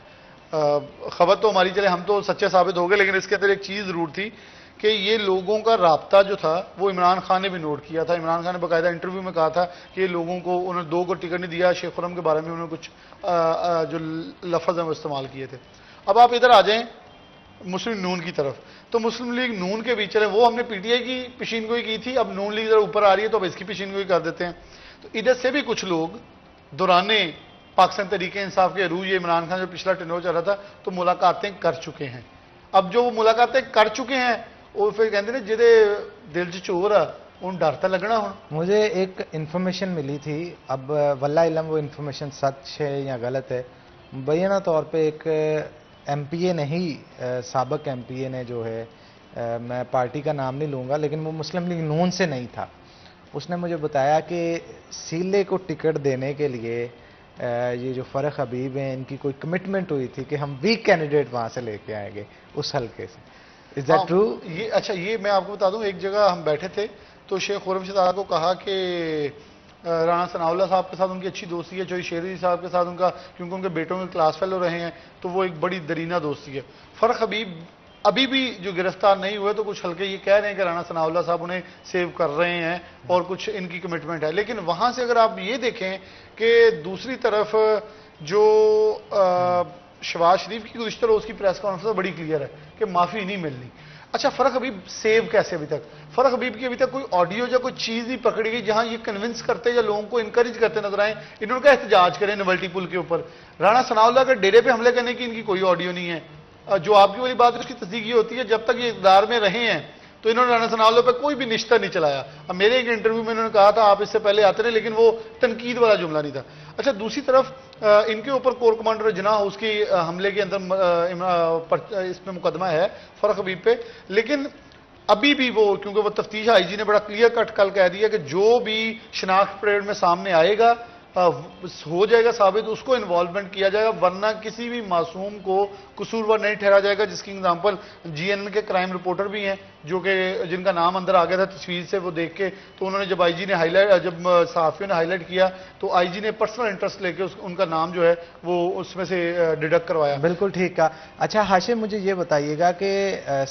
खबर तो हमारी चले, हम तो सच्चे साबित हो गए, लेकिन इसके अंदर एक चीज़ ज़रूर थी कि ये लोगों का राब्ता जो था वो इमरान खान ने भी नोट किया था। इमरान खान ने बाकायदा इंटरव्यू में कहा था कि ये लोगों को, उन्होंने 2 को टिकट नहीं दिया। शेख खुरम के बारे में उन्होंने कुछ जो लफ्ज़ हैं वो इस्तेमाल किए थे। अब आप इधर आ जाएं मुस्लिम नून की तरफ, तो मुस्लिम लीग नून के बीच वो हमने PTI की पेशीनगोई की थी, अब नून लीग इधर ऊपर आ रही है तो अब इसकी पेशीनगोई कर देते हैं। तो इधर से भी कुछ लोग दौराने पाकिस्तान तहरीक इंसाफ के अरूज, इमरान खान जो पिछला टेन्योर चल रहा था, तो मुलाकातें कर चुके हैं। अब जो वो मुलाकातें कर चुके हैं वो फिर कहते हैं जिदे दिल च चोर आ उन डर तो लगना। हो मुझे एक इन्फॉर्मेशन मिली थी, अब वल्लाह इल्म वो इन्फॉर्मेशन सच है या गलत है, मुबैना तौर पे एक MPA ने ही, साबिक MPA ने जो है, मैं पार्टी का नाम नहीं लूँगा, लेकिन वो मुस्लिम लीग नून से नहीं था, उसने मुझे बताया कि सीले को टिकट देने के लिए ये जो फ़रख हबीब हैं, इनकी कोई कमिटमेंट हुई थी कि हम वीक कैंडिडेट वहाँ से लेके आएंगे उस हल्के से। Is that true? ये अच्छा, ये मैं आपको बता दूं, एक जगह हम बैठे थे तो शेख खुरम शदाद को कहा कि राना सनाउल्लाह साहब के साथ उनकी अच्छी दोस्ती है, चौधरी शेरी साहब के साथ उनका, क्योंकि उनके बेटों के क्लास फेलो रहे हैं, तो वो एक बड़ी दरीना दोस्ती है। फ़रख हबीब अभी भी जो गिरफ्तार नहीं हुए, तो कुछ हल्के ये कह रहे हैं कि राना सनाउल्लाह साहब उन्हें सेव कर रहे हैं और कुछ इनकी कमिटमेंट है। लेकिन वहाँ से अगर आप ये देखें कि दूसरी तरफ जो शहबाज शरीफ की गुज़िश्ता रोज़ की प्रेस कॉन्फ्रेंस बड़ी क्लियर है कि माफ़ी नहीं मिलनी। अच्छा, फ़रख हबीब सेव कैसे? अभी तक फ़रख हबीब की अभी तक कोई ऑडियो या कोई चीज़ नहीं पकड़ी गई जहां ये कन्विंस करते या लोगों को इनकरेज करते नजर आए इन्होंने क्या एहतजाज करें नवल्टी पुल के ऊपर। राना सनाउल्लाह के डेरे पे हमले करने की इनकी कोई ऑडियो नहीं है, जो आपकी वाली बात है उसकी तस्दीक ये होती है, जब तक ये इक़्तिदार में रहे हैं तो इन्होंने राना सनाउल्लाह पे कोई भी निश्ता नहीं चलाया। अब मेरे एक इंटरव्यू में इन्होंने कहा था आप इससे पहले आते रहे, लेकिन वो तनकीद वाला जुमला नहीं था। अच्छा, दूसरी तरफ इनके ऊपर कोर कमांडर जना हाउस की हमले के अंदर इसमें मुकदमा है फरख हबीब पे, लेकिन अभी भी वो, क्योंकि वो तफ्तीश आईजी ने बड़ा क्लियर कट कल कह दिया कि जो भी शिनाख्त परेड में सामने आएगा हो जाएगा साबित, उसको इन्वॉल्वमेंट किया जाएगा, वरना किसी भी मासूम को कसूरवार नहीं ठहरा जाएगा। जिसकी एग्जांपल जीएनएन के क्राइम रिपोर्टर भी हैं, जो कि जिनका नाम अंदर आ गया था तस्वीर से वो देख के, तो उन्होंने जब आईजी ने हाईलाइट, जब सहाफियों ने हाईलाइट किया तो आईजी ने पर्सनल इंटरेस्ट लेके उनका नाम जो है वो उसमें से डिडक्ट करवाया। बिल्कुल ठीक कहा। अच्छा हाशिम, मुझे ये बताइएगा कि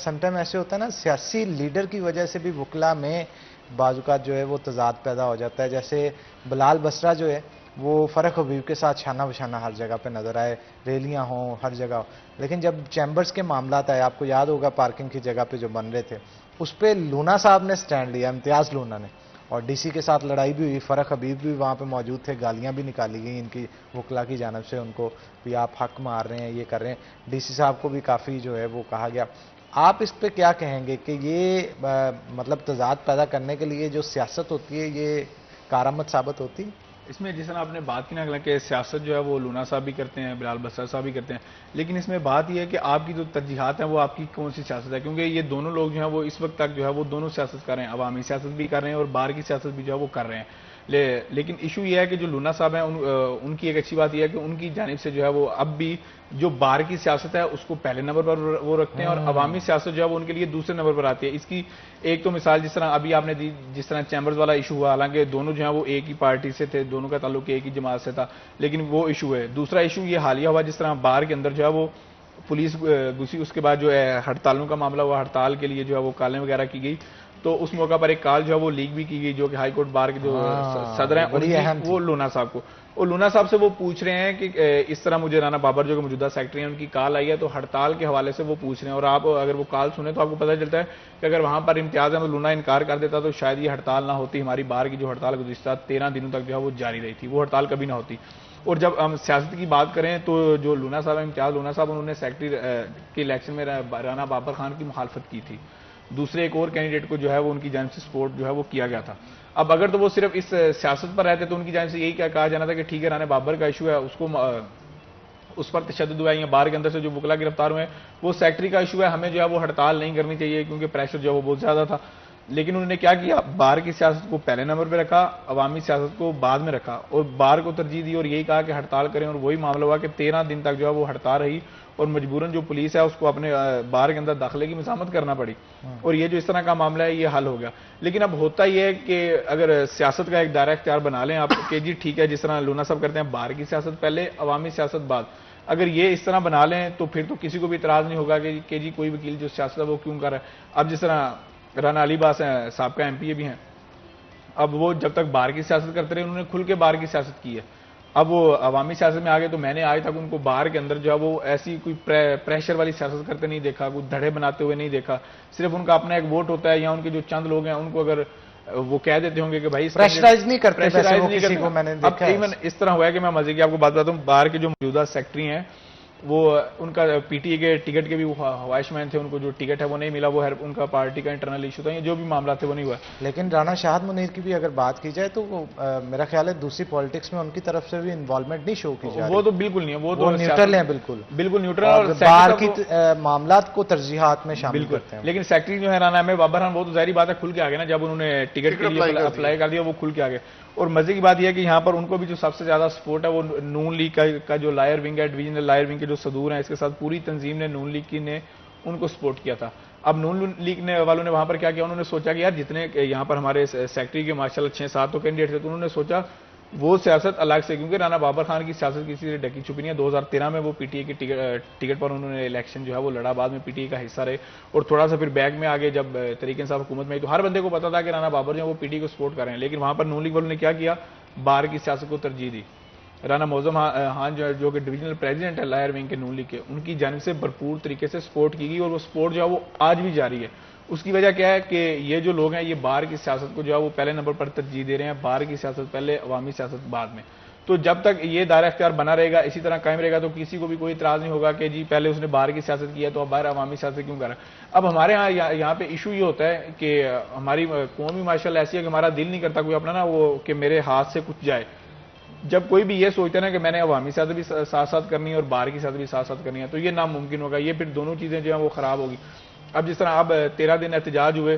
समटाइम ऐसे होता है ना, सियासी लीडर की वजह से भी वकला में बाजुकात जो है वो तजाद पैदा हो जाता है। जैसे बिलाल बसरा जो है वो फरख हबीब के साथ शाना बशाना हर जगह पे नजर आए, रैलियां हों हर जगह हो, लेकिन जब चैम्बर्स के मामला आए, आपको याद होगा पार्किंग की जगह पे जो बन रहे थे, उस पर लूना साहब ने स्टैंड लिया, इम्तियाज लूना ने, और डीसी के साथ लड़ाई भी हुई, फरख हबीब भी वहाँ पे मौजूद थे, गालियाँ भी निकाली गई इनकी वकला की जानब से उनको भी, आप हक मार रहे हैं, ये कर रहे हैं। डीसी साहब को भी काफ़ी जो है वो कहा गया। आप इस पे क्या कहेंगे कि ये मतलब तजाद पैदा करने के लिए जो सियासत होती है ये कारामद साबित होती है? इसमें जिस तरह आपने बात की ना कि सियासत जो है वो लूना साहब भी करते हैं, बिलाल बसरा साहब भी करते हैं, लेकिन इसमें बात यह है कि आपकी जो तरजीहात हैं वो आपकी कौन सी सियासत है, क्योंकि ये दोनों लोग जो हैं वो इस वक्त तक जो है वो दोनों सियासत कर रहे हैं, अवामी सियासत भी कर रहे हैं और बाहर की सियासत भी जो है वो कर रहे हैं। लेकिन इशू ये है कि जो लूना साहब हैं उनकी एक अच्छी बात यह है कि उनकी जानिब से जो है वो अब भी जो बाहर की सियासत है उसको पहले नंबर पर वो रखते हैं और अवामी सियासत जो है वो उनके लिए दूसरे नंबर पर आती है। इसकी एक तो मिसाल जिस तरह अभी आपने दी, जिस तरह चैम्बर्स वाला इशू हुआ, हालांकि दोनों जो है वो एक ही पार्टी से थे, दोनों का ताल्लुक एक ही जमात से था, लेकिन वो इशू है। दूसरा इशू ये हालिया हुआ जिस तरह बार के अंदर जो है वो पुलिस घुसी, उसके बाद जो है हड़तालों का मामला हुआ, हड़ताल के लिए जो है वो कॉलें वगैरह की गई, तो उस मौका पर एक कॉल जो है वो लीक भी की गई, जो कि हाई कोर्ट बार के जो सदर हैं वो लूना साहब को, और लूना साहब से वो पूछ रहे हैं कि इस तरह मुझे राना बाबर जो कि मौजूदा सेक्रेटरी हैं उनकी कॉल आई है, तो हड़ताल के हवाले से वो पूछ रहे हैं। और आप अगर वो कॉल सुने तो आपको पता चलता है कि अगर वहां पर इम्तियाज अहमद लूना इनकार कर देता तो शायद ये हड़ताल ना होती, हमारी बार की जो हड़ताल गुज़िश्ता 13 दिनों तक जो है वो जारी रही थी, वो हड़ताल कभी ना होती। और जब हम सियासत की बात करें तो जो लूना साहब, इम्तियाज लूना साहब, उन्होंने सेक्रेटरी के इलेक्शन में राना बाबर खान की मुखालफत की थी, दूसरे एक और कैंडिडेट को जो है वो उनकी जानिब से सपोर्ट जो है वो किया गया था। अब अगर तो वो सिर्फ इस सियासत पर रहते तो उनकी जानिब से यही क्या कहा जाना था कि ठीक है राना बाबर का इशू है, उसको उस पर तशद्दुद हुआ है, या बार के अंदर से जो वकला गिरफ्तार हुए हैं वो सेक्रेटरी का इशू है, हमें जो है वो हड़ताल नहीं करनी चाहिए क्योंकि प्रेशर जो है वो बहुत ज्यादा था। लेकिन उन्होंने क्या किया, बार की सियासत को पहले नंबर पर रखा, अवामी सियासत को बाद में रखा और बार को तरजीह दी और यही कहा कि हड़ताल करें। और वही मामला हुआ कि 13 दिन तक जो है वो हड़ताल रही और मजबूरन जो पुलिस है उसको अपने बार के अंदर दाखिले की मज़ामत करना पड़ी और ये जो इस तरह का मामला है ये हल हो गया। लेकिन अब होता यह है कि अगर सियासत का एक दायरा इख्तियार बना लें आप कि जी ठीक है, जिस तरह लूना साहब करते हैं बार की सियासत पहले, अवामी सियासत बाद, अगर ये इस तरह बना लें तो फिर तो किसी को भी इतराज़ नहीं होगा कि जी कोई वकील जो सियासत है वो क्यों कर रहा है। अब जिस तरह राना अली बास हैं, साबका एमपी भी हैं, अब वो जब तक बार की सियासत करते रहे उन्होंने खुल के बार की सियासत की है, अब वो अवामी सियासत में आ गए तो मैंने आज तक उनको बाहर के अंदर जो है वो ऐसी कोई प्रेशर वाली सियासत करते नहीं देखा, कोई धड़े बनाते हुए नहीं देखा। सिर्फ उनका अपना एक वोट होता है या उनके जो चंद लोग हैं उनको अगर वो कह देते होंगे कि भाई प्रेशराइज नहीं करते, प्रेशराइज नहीं किसी को मैंने देखा है। इवन इस तरह हुआ है कि मैं मजे की आपको बात बताता हूँ, बाहर के जो मौजूदा सेक्रेटरी हैं वो उनका पीटीए के टिकट के भी ख्वाहिशमंद थे, उनको जो टिकट है वो नहीं मिला, वो उनका पार्टी का इंटरनल इशू था, ये जो भी मामला थे वो नहीं हुआ। लेकिन राना शाहद मुनीर की भी अगर बात की जाए तो मेरा ख्याल है दूसरी पॉलिटिक्स में उनकी तरफ से भी इन्वॉल्वमेंट नहीं शो की जा रही। वो तो बिल्कुल नहीं है, वो तो न्यूट्रल है, बिल्कुल न्यूट्रल और बाहर की मामलात को तरजीहात में शामिल करते हैं। लेकिन सेक्रेटरी जो है राना अहमद बाबर खान वो तो जाहिर बात है खुल के आ गए ना, जब उन्होंने टिकट के लिए अप्लाई कर दिया वो खुल के आ गए। और मजे की बात यह है कि यहाँ पर उनको भी जो सबसे ज्यादा सपोर्ट है वो नून लीग का जो लायर विंग है, डिवीजनल लायर विंग के जो सदूर हैं, इसके साथ पूरी तंजीम ने, नून लीग की ने उनको सपोर्ट किया था। अब नून लीग वालों ने वहां पर क्या किया, उन्होंने सोचा कि यार जितने यहाँ पर हमारे सेक्रेटरी के माशाल्लाह 6-7 तो कैंडिडेट थे, तो उन्होंने सोचा वो सियासत अलग से, क्योंकि राना बाबर खान की सियासत किसी से ढकी छुपी नहीं है। 2013 में वो पीटीए की टिकट पर उन्होंने इलेक्शन जो है वो लड़ा, बाद में पीटीए का हिस्सा रहे और थोड़ा सा फिर बैक में आगे जब तरीके साहब हुकूमत में आई तो हर बंदे को पता था कि राना बाबर जो है वो पीटीए को सपोर्ट कर रहे हैं। लेकिन वहां पर नून लीग वालों ने क्या किया, बार की सियासत को तरजीह दी। राना मौजम खान जो कि डिवीजनल प्रेसिडेंट है लायर विंग के नून लीग के, उनकी जानिब से भरपूर तरीके से सपोर्ट की गई और वो सपोर्ट जो है वो आज भी जारी है। उसकी वजह क्या है कि ये जो लोग हैं ये बाहर की सियासत को जो है वो पहले नंबर पर तरजीह दे रहे हैं, बाहर की सियासत पहले, अवामी सियासत बाद में। तो जब तक ये दायरा इख्तियार बना रहेगा, इसी तरह कायम रहेगा, तो किसी को भी कोई इतराज नहीं होगा कि जी पहले उसने बाहर की सियासत किया तो अब बाहर अवामी सियासत क्यों कर रहा है। अब हमारे यहाँ पे इशू ये होता है कि हमारी कौमी माशाल्लाह ऐसी है कि हमारा दिल नहीं करता कोई अपना ना वो कि मेरे हाथ से कुछ जाए। जब कोई भी ये सोचता है ना कि मैंने अवामी सियासत भी साथ साथ करनी है और बाहर की सियासत भी साथ साथ करनी है, तो ये नामुमकिन होगा, ये फिर दोनों चीजें जो है वो खराब होगी। अब जिस तरह अब 13 दिन एहतजाज हुए,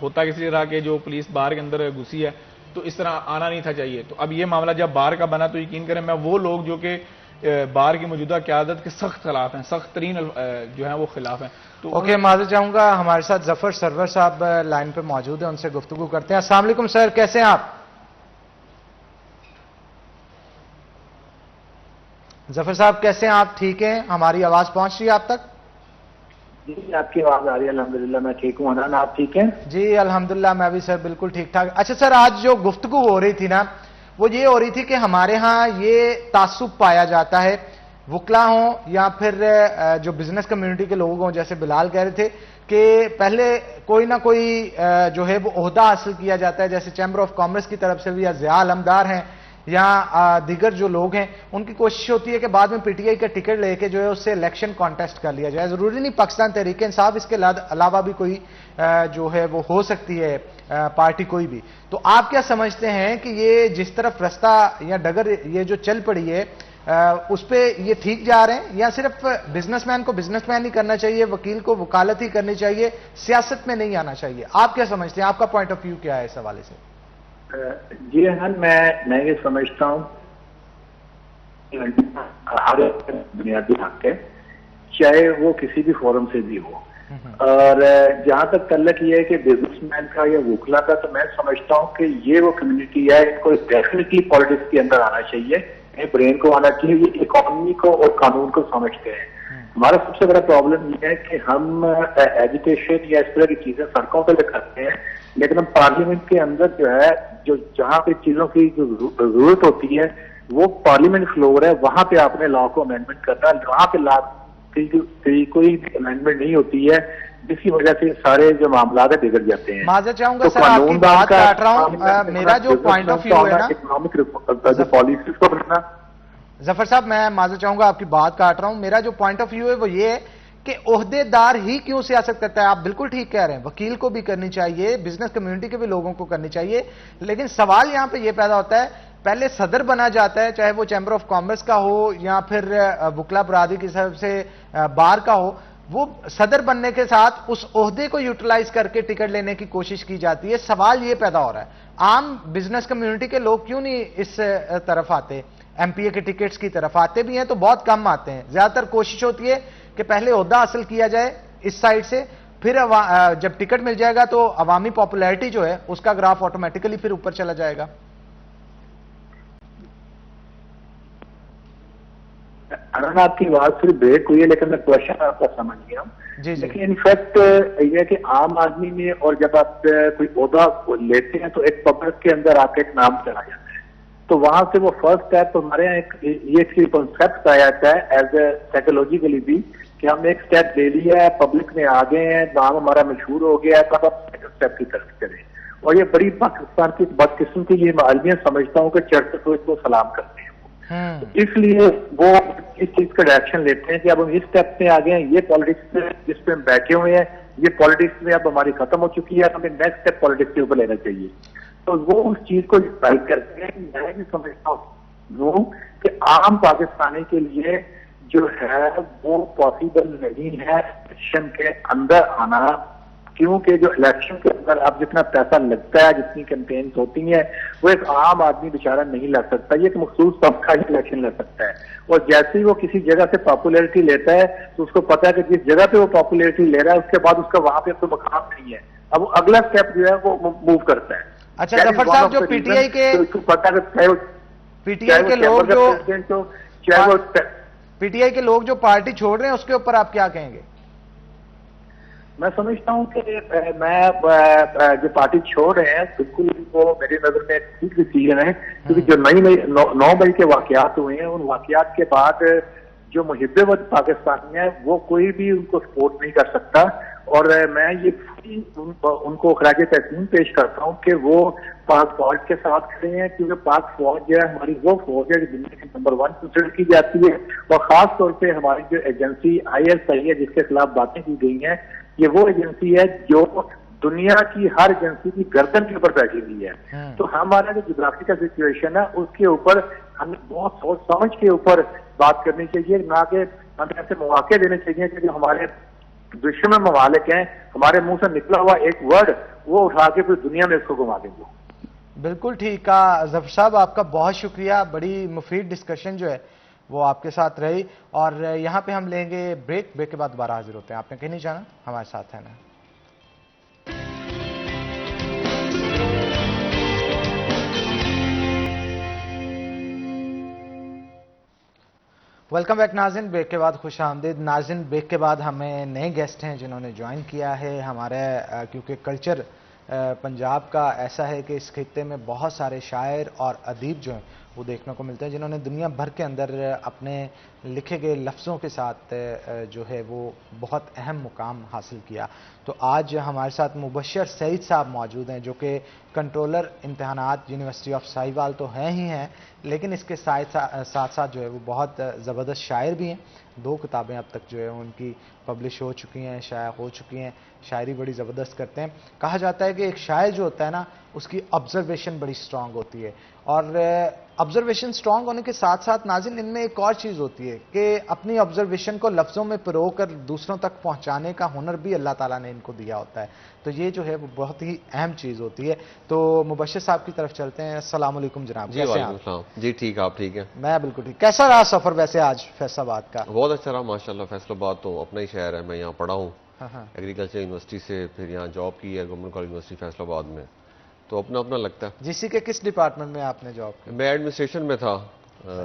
होता किसी तरह के जो पुलिस बाहर के अंदर घुसी है, तो इस तरह आना नहीं था चाहिए। तो अब ये मामला जब बाहर का बना तो यकीन करें मैं वो लोग जो कि बाहर की मौजूदा क़यादत के सख्त खिलाफ हैं, सख्त तरीन जो है वो खिलाफ हैं। तो ओके, माजूद चाहूंगा हमारे साथ जफर सरवर साहब लाइन पे मौजूद हैं, उनसे गुफ्तगू करते हैं। अस्सलाम वालेकुम सर, कैसे हैं आप? जफर साहब कैसे हैं आप? ठीक हैं? हमारी आवाज पहुंच रही है आप तक? जी आपकी आवाज आ रही है, अल्हम्दुलिल्लाह मैं ठीक हूँ। अनन आप ठीक हैं? जी अल्हम्दुलिल्लाह मैं भी सर बिल्कुल ठीक ठाक। अच्छा सर, आज जो गुफ्तगू हो रही थी ना, वो ये हो रही थी कि हमारे यहाँ ये तासुब पाया जाता है, वकला हों या फिर जो बिजनेस कम्युनिटी के लोग हों, जैसे बिलाल कह रहे थे कि पहले कोई ना कोई जो है वो ओहदा हासिल किया जाता है, जैसे चैम्बर ऑफ कॉमर्स की तरफ से भी, या ज़िया अलमदार हैं या दीगर जो लोग हैं, उनकी कोशिश होती है कि बाद में पीटीआई का टिकट लेके जो है उससे इलेक्शन कॉन्टेस्ट कर लिया जाए। जरूरी नहीं पाकिस्तान तहरीक इंसाफ, इसके अलावा भी कोई जो है वो हो सकती है पार्टी कोई भी। तो आप क्या समझते हैं कि ये जिस तरफ रास्ता या डगर ये जो चल पड़ी है उस पे ये ठीक जा रहे हैं, या सिर्फ बिजनेसमैन को बिजनेसमैन ही करना चाहिए, वकील को वकालत ही करनी चाहिए, सियासत में नहीं आना चाहिए? आप क्या समझते हैं? आपका पॉइंट ऑफ व्यू क्या है इस हवाले से? जी हाँ, मैं ये समझता हूँ हर बुनियादी हक है, चाहे वो किसी भी फोरम से भी हो। और जहां तक तल्लक ये है कि बिजनेसमैन का या वकला का, तो मैं समझता हूँ कि ये वो कम्युनिटी है, इनको डेफिनेटली पॉलिटिक्स के अंदर आना चाहिए, ब्रेन को आना चाहिए। ये इकोनॉमी को और कानून को समझते हैं। हमारा सबसे बड़ा प्रॉब्लम ये है कि हम एजुकेशन या इस तरह की चीजें सड़कों पर करते हैं, लेकिन हम पार्लियामेंट के अंदर जो है, जो जहां पे चीजों की जो जरूरत होती है वो पार्लियामेंट फ्लोर है, वहां पे आपने लॉ को अमेंडमेंट करना है। वहां पे लॉ की कोई अमेंडमेंट नहीं होती है, जिसकी वजह से सारे जो मामला है बिगड़ जाते हैं। माजर चाहूंगा सर, आपकी बात काट रहा हूं, मेरा जो पॉइंट ऑफ व्यू है ना, इकोनॉमिक पॉलिसीज को रखना। जफर साहब मैं माजर चाहूंगा, आपकी बात काट रहा हूं, मेरा जो पॉइंट ऑफ व्यू है वो ये है कि ओहदेदार ही क्यों सियासत करता है। आप बिल्कुल ठीक कह रहे हैं, वकील को भी करनी चाहिए, बिजनेस कम्युनिटी के भी लोगों को करनी चाहिए, लेकिन सवाल यहां पे ये पैदा होता है, पहले सदर बना जाता है, चाहे वो चैम्बर ऑफ कॉमर्स का हो या फिर वकला बरादरी की तरफ से बार का हो, वो सदर बनने के साथ उस ओहदे को यूटिलाइज करके टिकट लेने की कोशिश की जाती है। सवाल ये पैदा हो रहा है, आम बिजनेस कम्युनिटी के लोग क्यों नहीं इस तरफ आते? एमपीए के टिकट्स की तरफ आते भी हैं तो बहुत कम आते हैं। ज्यादातर कोशिश होती है कि पहले ओहदा हासिल किया जाए इस साइड से, फिर जब टिकट मिल जाएगा तो अवामी पॉपुलैरिटी जो है उसका ग्राफ ऑटोमेटिकली फिर ऊपर चला जाएगा। अनन आपकी बात सिर्फ ब्रेक हुई है, लेकिन मैं क्वेश्चन आपका समझ गया हूँ। जी जी। लेकिन इनफैक्ट ये है कि आम आदमी में, और जब आप कोई ओहदा लेते हैं तो एक पब्लिक के अंदर आपका एक नाम चला जाता है, तो वहां से वो फर्स्ट स्टेप, तो हमारे यहाँ ये कॉन्सेप्ट आया जाता है एज ए साइकोलॉजिकली भी, कि हमने एक स्टेप ले लिया है, पब्लिक में आ गए हैं, नाम हमारा मशहूर हो गया है, तब आप सेकंड स्टेप की तरफ चले। और ये बड़ी पाकिस्तान की बदकिस्मती की ये मालूमियत समझता हूँ कि चढ़ते तो इसको सलाम करते हैं। इसलिए वो इस चीज का डायरेक्शन लेते हैं कि अब हम इस स्टेप में आ गए हैं, ये पॉलिटिक्स में जिस पे हम बैठे हुए हैं, ये पॉलिटिक्स में अब हमारी खत्म हो चुकी है, हमें नेक्स्ट स्टेप पॉलिटिक्स के ऊपर लेना चाहिए। तो वो उस चीज को ट्राई करते हैं। मैं भी समझता हूँ कि आम पाकिस्तानी के लिए जो है वो पॉसिबल नहीं है इलेक्शन के अंदर आना, क्योंकि जो इलेक्शन के अंदर अब जितना पैसा लगता है, जितनी कैंपेन्स होती हैं, वो एक आम आदमी बेचारा नहीं लड़ सकता। ये एक मखसूस तबका ही इलेक्शन लड़ सकता है। और जैसे ही वो किसी जगह से पॉपुलैरिटी लेता है तो उसको पता है कि जिस जगह पे वो पॉपुलैरिटी ले रहा है उसके बाद उसका वहां पे कोई मकाम नहीं है, अब वो अगला स्टेप जो है वो मूव करता है। अच्छा जफर साहब, जो पीटीआई के लोग जो पीटीआई के लोग जो पार्टी छोड़ रहे हैं उसके ऊपर आप क्या कहेंगे? मैं समझता हूं कि मैं जो पार्टी छोड़ रहे हैं बिल्कुल वो मेरी नजर में ठीक डिसीजन है, क्योंकि जो 9 मई के वाकयात हुए हैं, उन वाकयात के बाद जो मुहिब्बे-वतन पाकिस्तानी है वो कोई भी उनको सपोर्ट नहीं कर सकता। और मैं ये भी उनको खराज तहसीन पेश करता हूँ कि वो पाक फौज के साथ खड़े हैं, क्योंकि पाक फौज जो है हमारी वो फौज है जो दुनिया की नंबर 1 कंसिडर की जाती है। और खास तौर पे हमारी जो एजेंसी ISI है जिसके खिलाफ बातें की गई हैं, ये वो एजेंसी है जो दुनिया की हर एजेंसी की गर्दन के ऊपर बैठी हुई है। तो हमारा जो जोग्राफिकल सिचुएशन है उसके ऊपर हमें बहुत सोच समझ के ऊपर बात करनी चाहिए, ना कि हमें ऐसे मौके देने चाहिए कि जो हमारे विश्व में ममालिक हैं, हमारे मुंह से निकला हुआ एक वर्ड वो उठा के पूरी दुनिया में इसको घुमा देंगे। बिल्कुल ठीक कहा जफर साहब, आपका बहुत शुक्रिया। बड़ी मुफीद डिस्कशन जो है वो आपके साथ रही। और यहाँ पे हम लेंगे ब्रेक के बाद दोबारा हाजिर होते हैं। आपने कहीं नहीं जाना, हमारे साथ है ना। वेलकम बैक नाज़रीन। ब्रेक के बाद खुश आमदीद नाज़रीन। ब्रेक के बाद हमें नए गेस्ट हैं जिन्होंने ज्वाइन किया है हमारे, क्योंकि कल्चर पंजाब का ऐसा है कि इस खित्ते में बहुत सारे शायर और अदीब जो हैं वो देखने को मिलते हैं, जिन्होंने दुनिया भर के अंदर अपने लिखे गए लफ्ज़ों के साथ जो है वो बहुत अहम मुकाम हासिल किया। तो आज हमारे साथ मुबश्शिर सईद साहब मौजूद हैं, जो कि कंट्रोलर इम्तहानात यूनिवर्सिटी ऑफ साहिवाल तो हैं ही हैं, लेकिन इसके साथ साथ जो है वो बहुत ज़बरदस्त शायर भी हैं। 2 किताबें अब तक जो है उनकी पब्लिश हो चुकी हैं, शाया हो चुकी हैं। शायरी बड़ी ज़बरदस्त करते हैं। कहा जाता है कि एक शायर जो होता है ना, उसकी ऑब्जर्वेशन बड़ी स्ट्रांग होती है, और ऑब्जर्वेशन स्ट्रांग होने के साथ साथ नाज़रीन इनमें एक और चीज़ होती है कि अपनी ऑब्जर्वेशन को लफ्ज़ों में पिरो कर दूसरों तक पहुंचाने का हुनर भी अल्लाह ताला ने इनको दिया होता है। तो ये जो है वो बहुत ही अहम चीज़ होती है। तो मुबश्शिर साहब की तरफ चलते हैं। अस्सलाम वालेकुम जनाब। जी वालेकुम जी, ठीक, आप ठीक है? मैं बिल्कुल ठीक। कैसा रहा सफ़र वैसे आज फैसलाबाद का? बहुत अच्छा रहा माशाल्लाह। फैसलाबाद तो अपना ही शहर है, मैं यहाँ पढ़ा हूँ हाँ। एग्रीकल्चर यूनिवर्सिटी से, फिर यहाँ जॉब की है गवर्नमेंट कॉलेज यूनिवर्सिटी फैसलाबाद में, तो अपना अपना लगता है। जीसी के किस डिपार्टमेंट में आपने जॉब की? मैं एडमिनिस्ट्रेशन में था,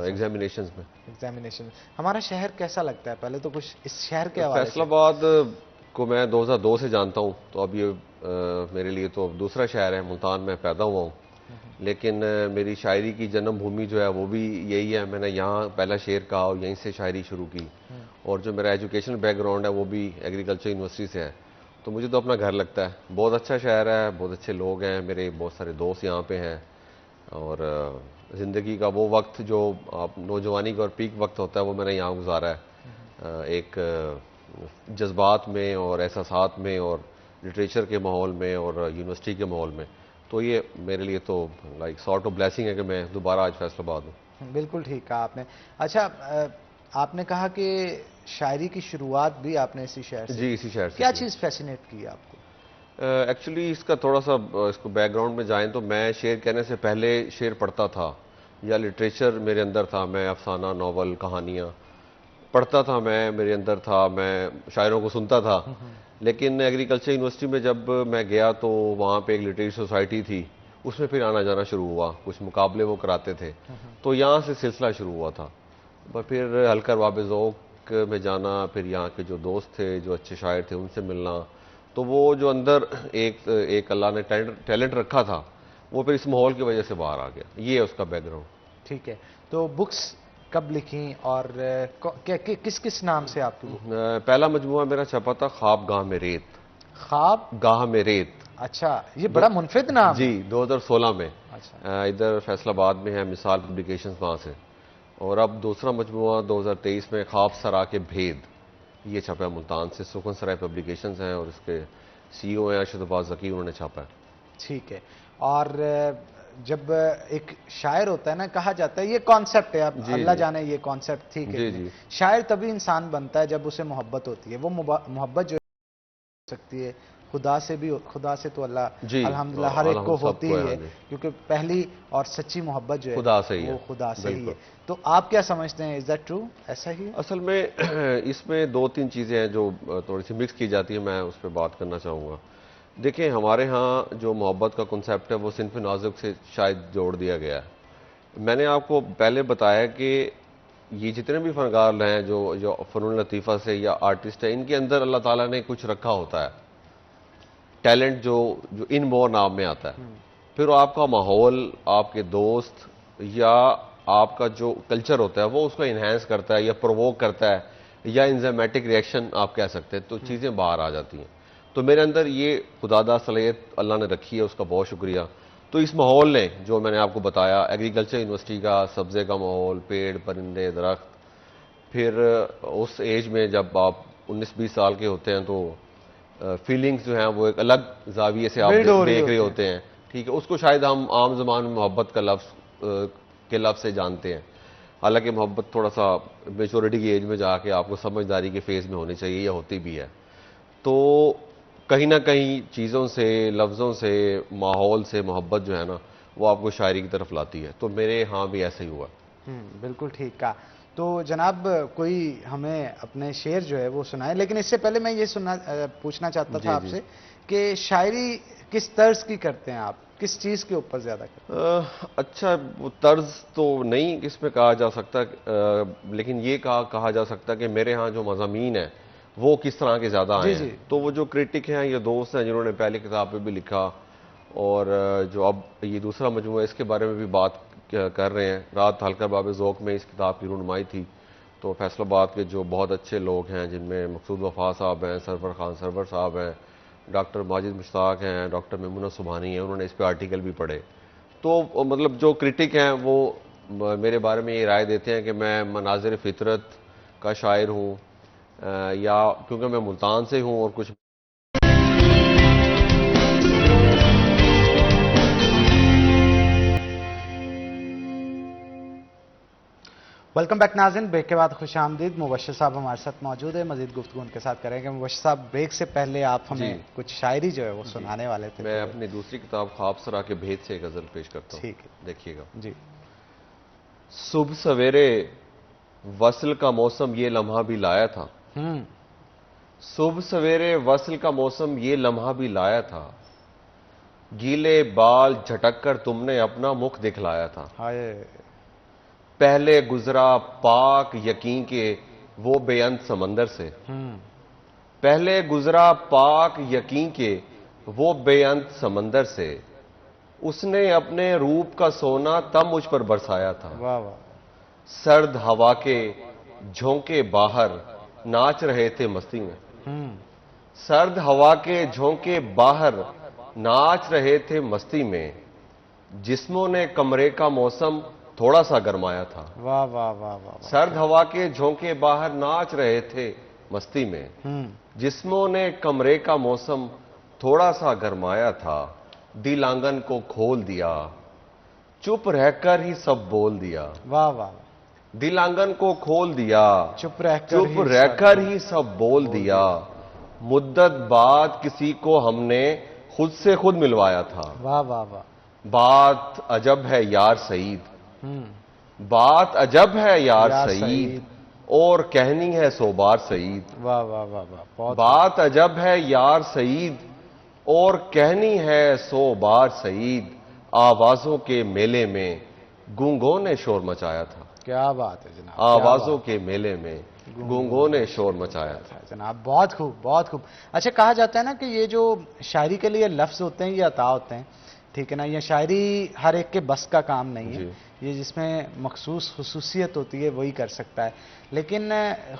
एग्जामिनेशन में। एग्जामिनेशन। हमारा शहर कैसा लगता है, पहले तो कुछ इस शहर के हवाले से। फैसलाबाद को मैं 2002 से जानता हूँ, तो अब ये मेरे लिए तो दूसरा शहर है। मुल्तान में पैदा हुआ हूँ, लेकिन मेरी शायरी की जन्मभूमि जो है वो भी यही है। मैंने यहाँ पहला शेर कहा और यहीं से शायरी शुरू की, और जो मेरा एजुकेशनल बैकग्राउंड है वो भी एग्रीकल्चर यूनिवर्सिटी से है, तो मुझे तो अपना घर लगता है। बहुत अच्छा शहर है, बहुत अच्छे लोग हैं, मेरे बहुत सारे दोस्त यहाँ पे हैं, और ज़िंदगी का वो वक्त जो आप नौजवानी का और पीक वक्त होता है वो मैंने यहाँ गुजारा है, एक जज्बात में और एहसासात में और लिटरेचर के माहौल में और यूनिवर्सिटी के माहौल में। तो ये मेरे लिए तो लाइक सॉर्ट ऑफ ब्लेसिंग है कि मैं दोबारा आज फैसलाबाद हूँ। बिल्कुल ठीक कहा आपने। अच्छा, आपने कहा कि शायरी की शुरुआत भी आपने इसी शहर से? जी, इसी शहर से। क्या चीज़ फैसिनेट की आपको? एक्चुअली इसका थोड़ा सा इसको बैकग्राउंड में जाएं तो मैं शेर कहने से पहले शेर पढ़ता था, या लिटरेचर मेरे अंदर था। मैं अफसाना, नावल, कहानियाँ पढ़ता था, मैं मेरे अंदर था, मैं शायरों को सुनता था। लेकिन एग्रीकल्चर यूनिवर्सिटी में जब मैं गया तो वहाँ पे एक लिटरेरी सोसाइटी थी, उसमें फिर आना जाना शुरू हुआ, कुछ मुकाबले वो कराते थे, तो यहाँ से सिलसिला शुरू हुआ था। पर फिर हल्का वाबिज़ौक़ में जाना, फिर यहाँ के जो दोस्त थे, जो अच्छे शायर थे, उनसे मिलना, तो वो जो अंदर एक अल्लाह ने टैलेंट रखा था वो फिर इस माहौल की वजह से बाहर आ गया। ये है उसका बैकग्राउंड। ठीक है। तो बुक्स कब लिखी और किस किस नाम से आपकी बुक? पहला मजमुआ मेरा छपा था ख्वाब गाह में रेत। ख्वाब गाह में रेत। अच्छा, ये बड़ा मुनफिद नाम जी, 2016 में। अच्छा। इधर फैसलाबाद में है, मिसाल पब्लिकेशंस वहाँ से। और अब दूसरा मजमुआ 2023 में ख्वाब सरा के भेद, ये छपा है मुल्तान से, सुखन सराय पब्लिकेशंस हैं, और इसके CEO हैं अरशद अब्बास ज़की, उन्होंने छापा है। ठीक है। और जब एक शायर होता है ना, कहा जाता है ये कॉन्सेप्ट है, अब अल्लाह जाने ये कॉन्सेप्ट ठीक है। जी। शायर तभी इंसान बनता है जब उसे मोहब्बत होती है। वो मोहब्बत जो हो सकती है खुदा से भी, खुदा से तो अल्लाह अल्हम्दुलिल्लाह हर एक को होती है, क्योंकि पहली और सच्ची मोहब्बत जो है खुदा से ही है, वो खुदा से ही है। तो आप क्या समझते हैं, इज दैट ट्रू? ऐसा ही है? असल में इसमें 2-3 चीज़ें हैं जो थोड़ी सी मिक्स की जाती है, मैं उस पर बात करना चाहूँगा। देखिए, हमारे यहाँ जो मोहब्बत का कॉन्सेप्ट है वो सिन्फ नाजुक से शायद जोड़ दिया गया है। मैंने आपको पहले बताया कि ये जितने भी फनकार हैं जो फ़नून लतीफ़ा से या आर्टिस्ट है, इनके अंदर अल्लाह ताला ने कुछ रखा होता है, टैलेंट जो इनबोर्न आप में आता है। फिर आपका माहौल, आपके दोस्त या आपका जो कल्चर होता है वो उसको इन्हेंस करता है या प्रोवोक करता है, या इंजामेटिक रिएक्शन आप कह सकते हैं, तो चीज़ें बाहर आ जाती हैं। तो मेरे अंदर ये खुदादा सलाहियत अल्लाह ने रखी है, उसका बहुत शुक्रिया। तो इस माहौल ने, जो मैंने आपको बताया, एग्रीकल्चर यूनिवर्सिटी का सब्ज़े का माहौल, पेड़ परिंदे दरख्त, फिर उस एज में जब आप 19-20 साल के होते हैं तो फीलिंग्स जो हैं वो एक अलग जाविये से आप देख रहे होते हैं, ठीक है। उसको शायद हम आम ज़बान में मोहब्बत का के लफ्ज़ से जानते हैं, हालांकि मोहब्बत थोड़ा सा मेचोरिटी की एज में जाके आपको समझदारी के फेज़ में होनी चाहिए, या होती भी है। तो कहीं ना कहीं चीज़ों से, लफ्ज़ों से, माहौल से मोहब्बत जो है ना वो आपको शायरी की तरफ लाती है। तो मेरे यहाँ भी ऐसा ही हुआ। बिल्कुल ठीक कहा। तो जनाब कोई हमें अपने शेर जो है वो सुनाए, लेकिन इससे पहले मैं ये पूछना चाहता था आपसे कि शायरी किस तर्ज की करते हैं आप, किस चीज़ के ऊपर ज़्यादा करते हैं? अच्छा, वो तर्ज तो नहीं इसमें कहा जा सकता, लेकिन ये कहा जा सकता कि मेरे यहाँ जो मज़ामीन है वो किस तरह के ज़्यादा आए हैं। तो वो जो क्रिटिक हैं, ये दोस्त हैं जिन्होंने पहली किताब पे भी लिखा, और जो अब ये दूसरा मजमूआ, इसके बारे में भी बात कर रहे हैं। रात हल्का बाब ज़ौक़ में इस किताब की रुनमाई थी, तो फैसलाबाद के जो बहुत अच्छे लोग हैं, जिनमें मकसूद वफ़ा साहब हैं, सरवर खान सरवर साहब हैं, डॉक्टर माजिद मुश्ताक हैं, डॉक्टर मेमुना सुबहानी हैं, उन्होंने इस पर आर्टिकल भी पढ़े। तो मतलब जो क्रिटिक हैं वो मेरे बारे में ये राय देते हैं कि मैं मनाजिर फितरत का शायर हूँ, या क्योंकि मैं मुल्तान से हूँ और कुछ वेलकम बैक नाज़रीन। ब्रेक के बाद खुश आमदीद। मुबश्शिर साहब हमारे साथ मौजूद है, मजीद गुफ्तगू उनके साथ करेंगे। मुबश्शिर साहब, ब्रेक से पहले आप हमें कुछ शायरी जो है वो सुनाने वाले थे। मैं अपनी दूसरी किताब ख्वाब सरा के भेद से एक गज़ल पेश करता हूँ, ठीक है, देखिएगा जी। सुबह सवेरे वसल का मौसम ये लम्हा भी लाया था, सुबह सवेरे वसल का मौसम ये लम्हा भी लाया था, गीले बाल झटक कर तुमने अपना मुख दिखलाया था। पहले गुजरा पाक यकीन के वो बेअंत समंदर से, पहले गुजरा पाक यकीन के वो बेअंत समंदर से, उसने अपने रूप का सोना तब मुझ पर बरसाया था। वाह वाह। सर्द हवा के झोंके बाहर नाच रहे थे मस्ती में, सर्द हवा के झोंके बाहर नाच रहे थे मस्ती में, जिस्मों ने कमरे का मौसम थोड़ा सा गरमाया था। वाह वाह वाह वाह। सर्द हवा के झोंके बाहर नाच रहे थे मस्ती में, जिस्मों ने कमरे का मौसम थोड़ा सा गरमाया था, दिल आंगन को खोल दिया, चुप रहकर ही सब बोल दिया। वाह वाह। दिल आंगन को खोल दिया, चुप रहकर ही सब बोल दिया, मुद्दत बाद किसी को हमने खुद से खुद मिलवाया था। वाह वाह वाह। बात अजब है यार सईद, बात अजब है यार सईद, और कहनी है 100 बार सईद। वाह वाह वाह वाह। बात अजब है यार सईद, और कहनी है 100 बार सईद, आवाजों के मेले में गूंगों ने शोर मचाया था। क्या बात है जनाब, आवाजों के मेले में गूंगों ने शोर मचाया था। जनाब बहुत खूब, बहुत खूब। अच्छा, कहा जाता है ना कि ये जो शायरी के लिए लफ्ज होते हैं ये अता होते हैं, ठीक है ना। ये शायरी हर एक के बस का काम नहीं है, ये जिसमें मखसूस खुसूसियत होती है वही कर सकता है, लेकिन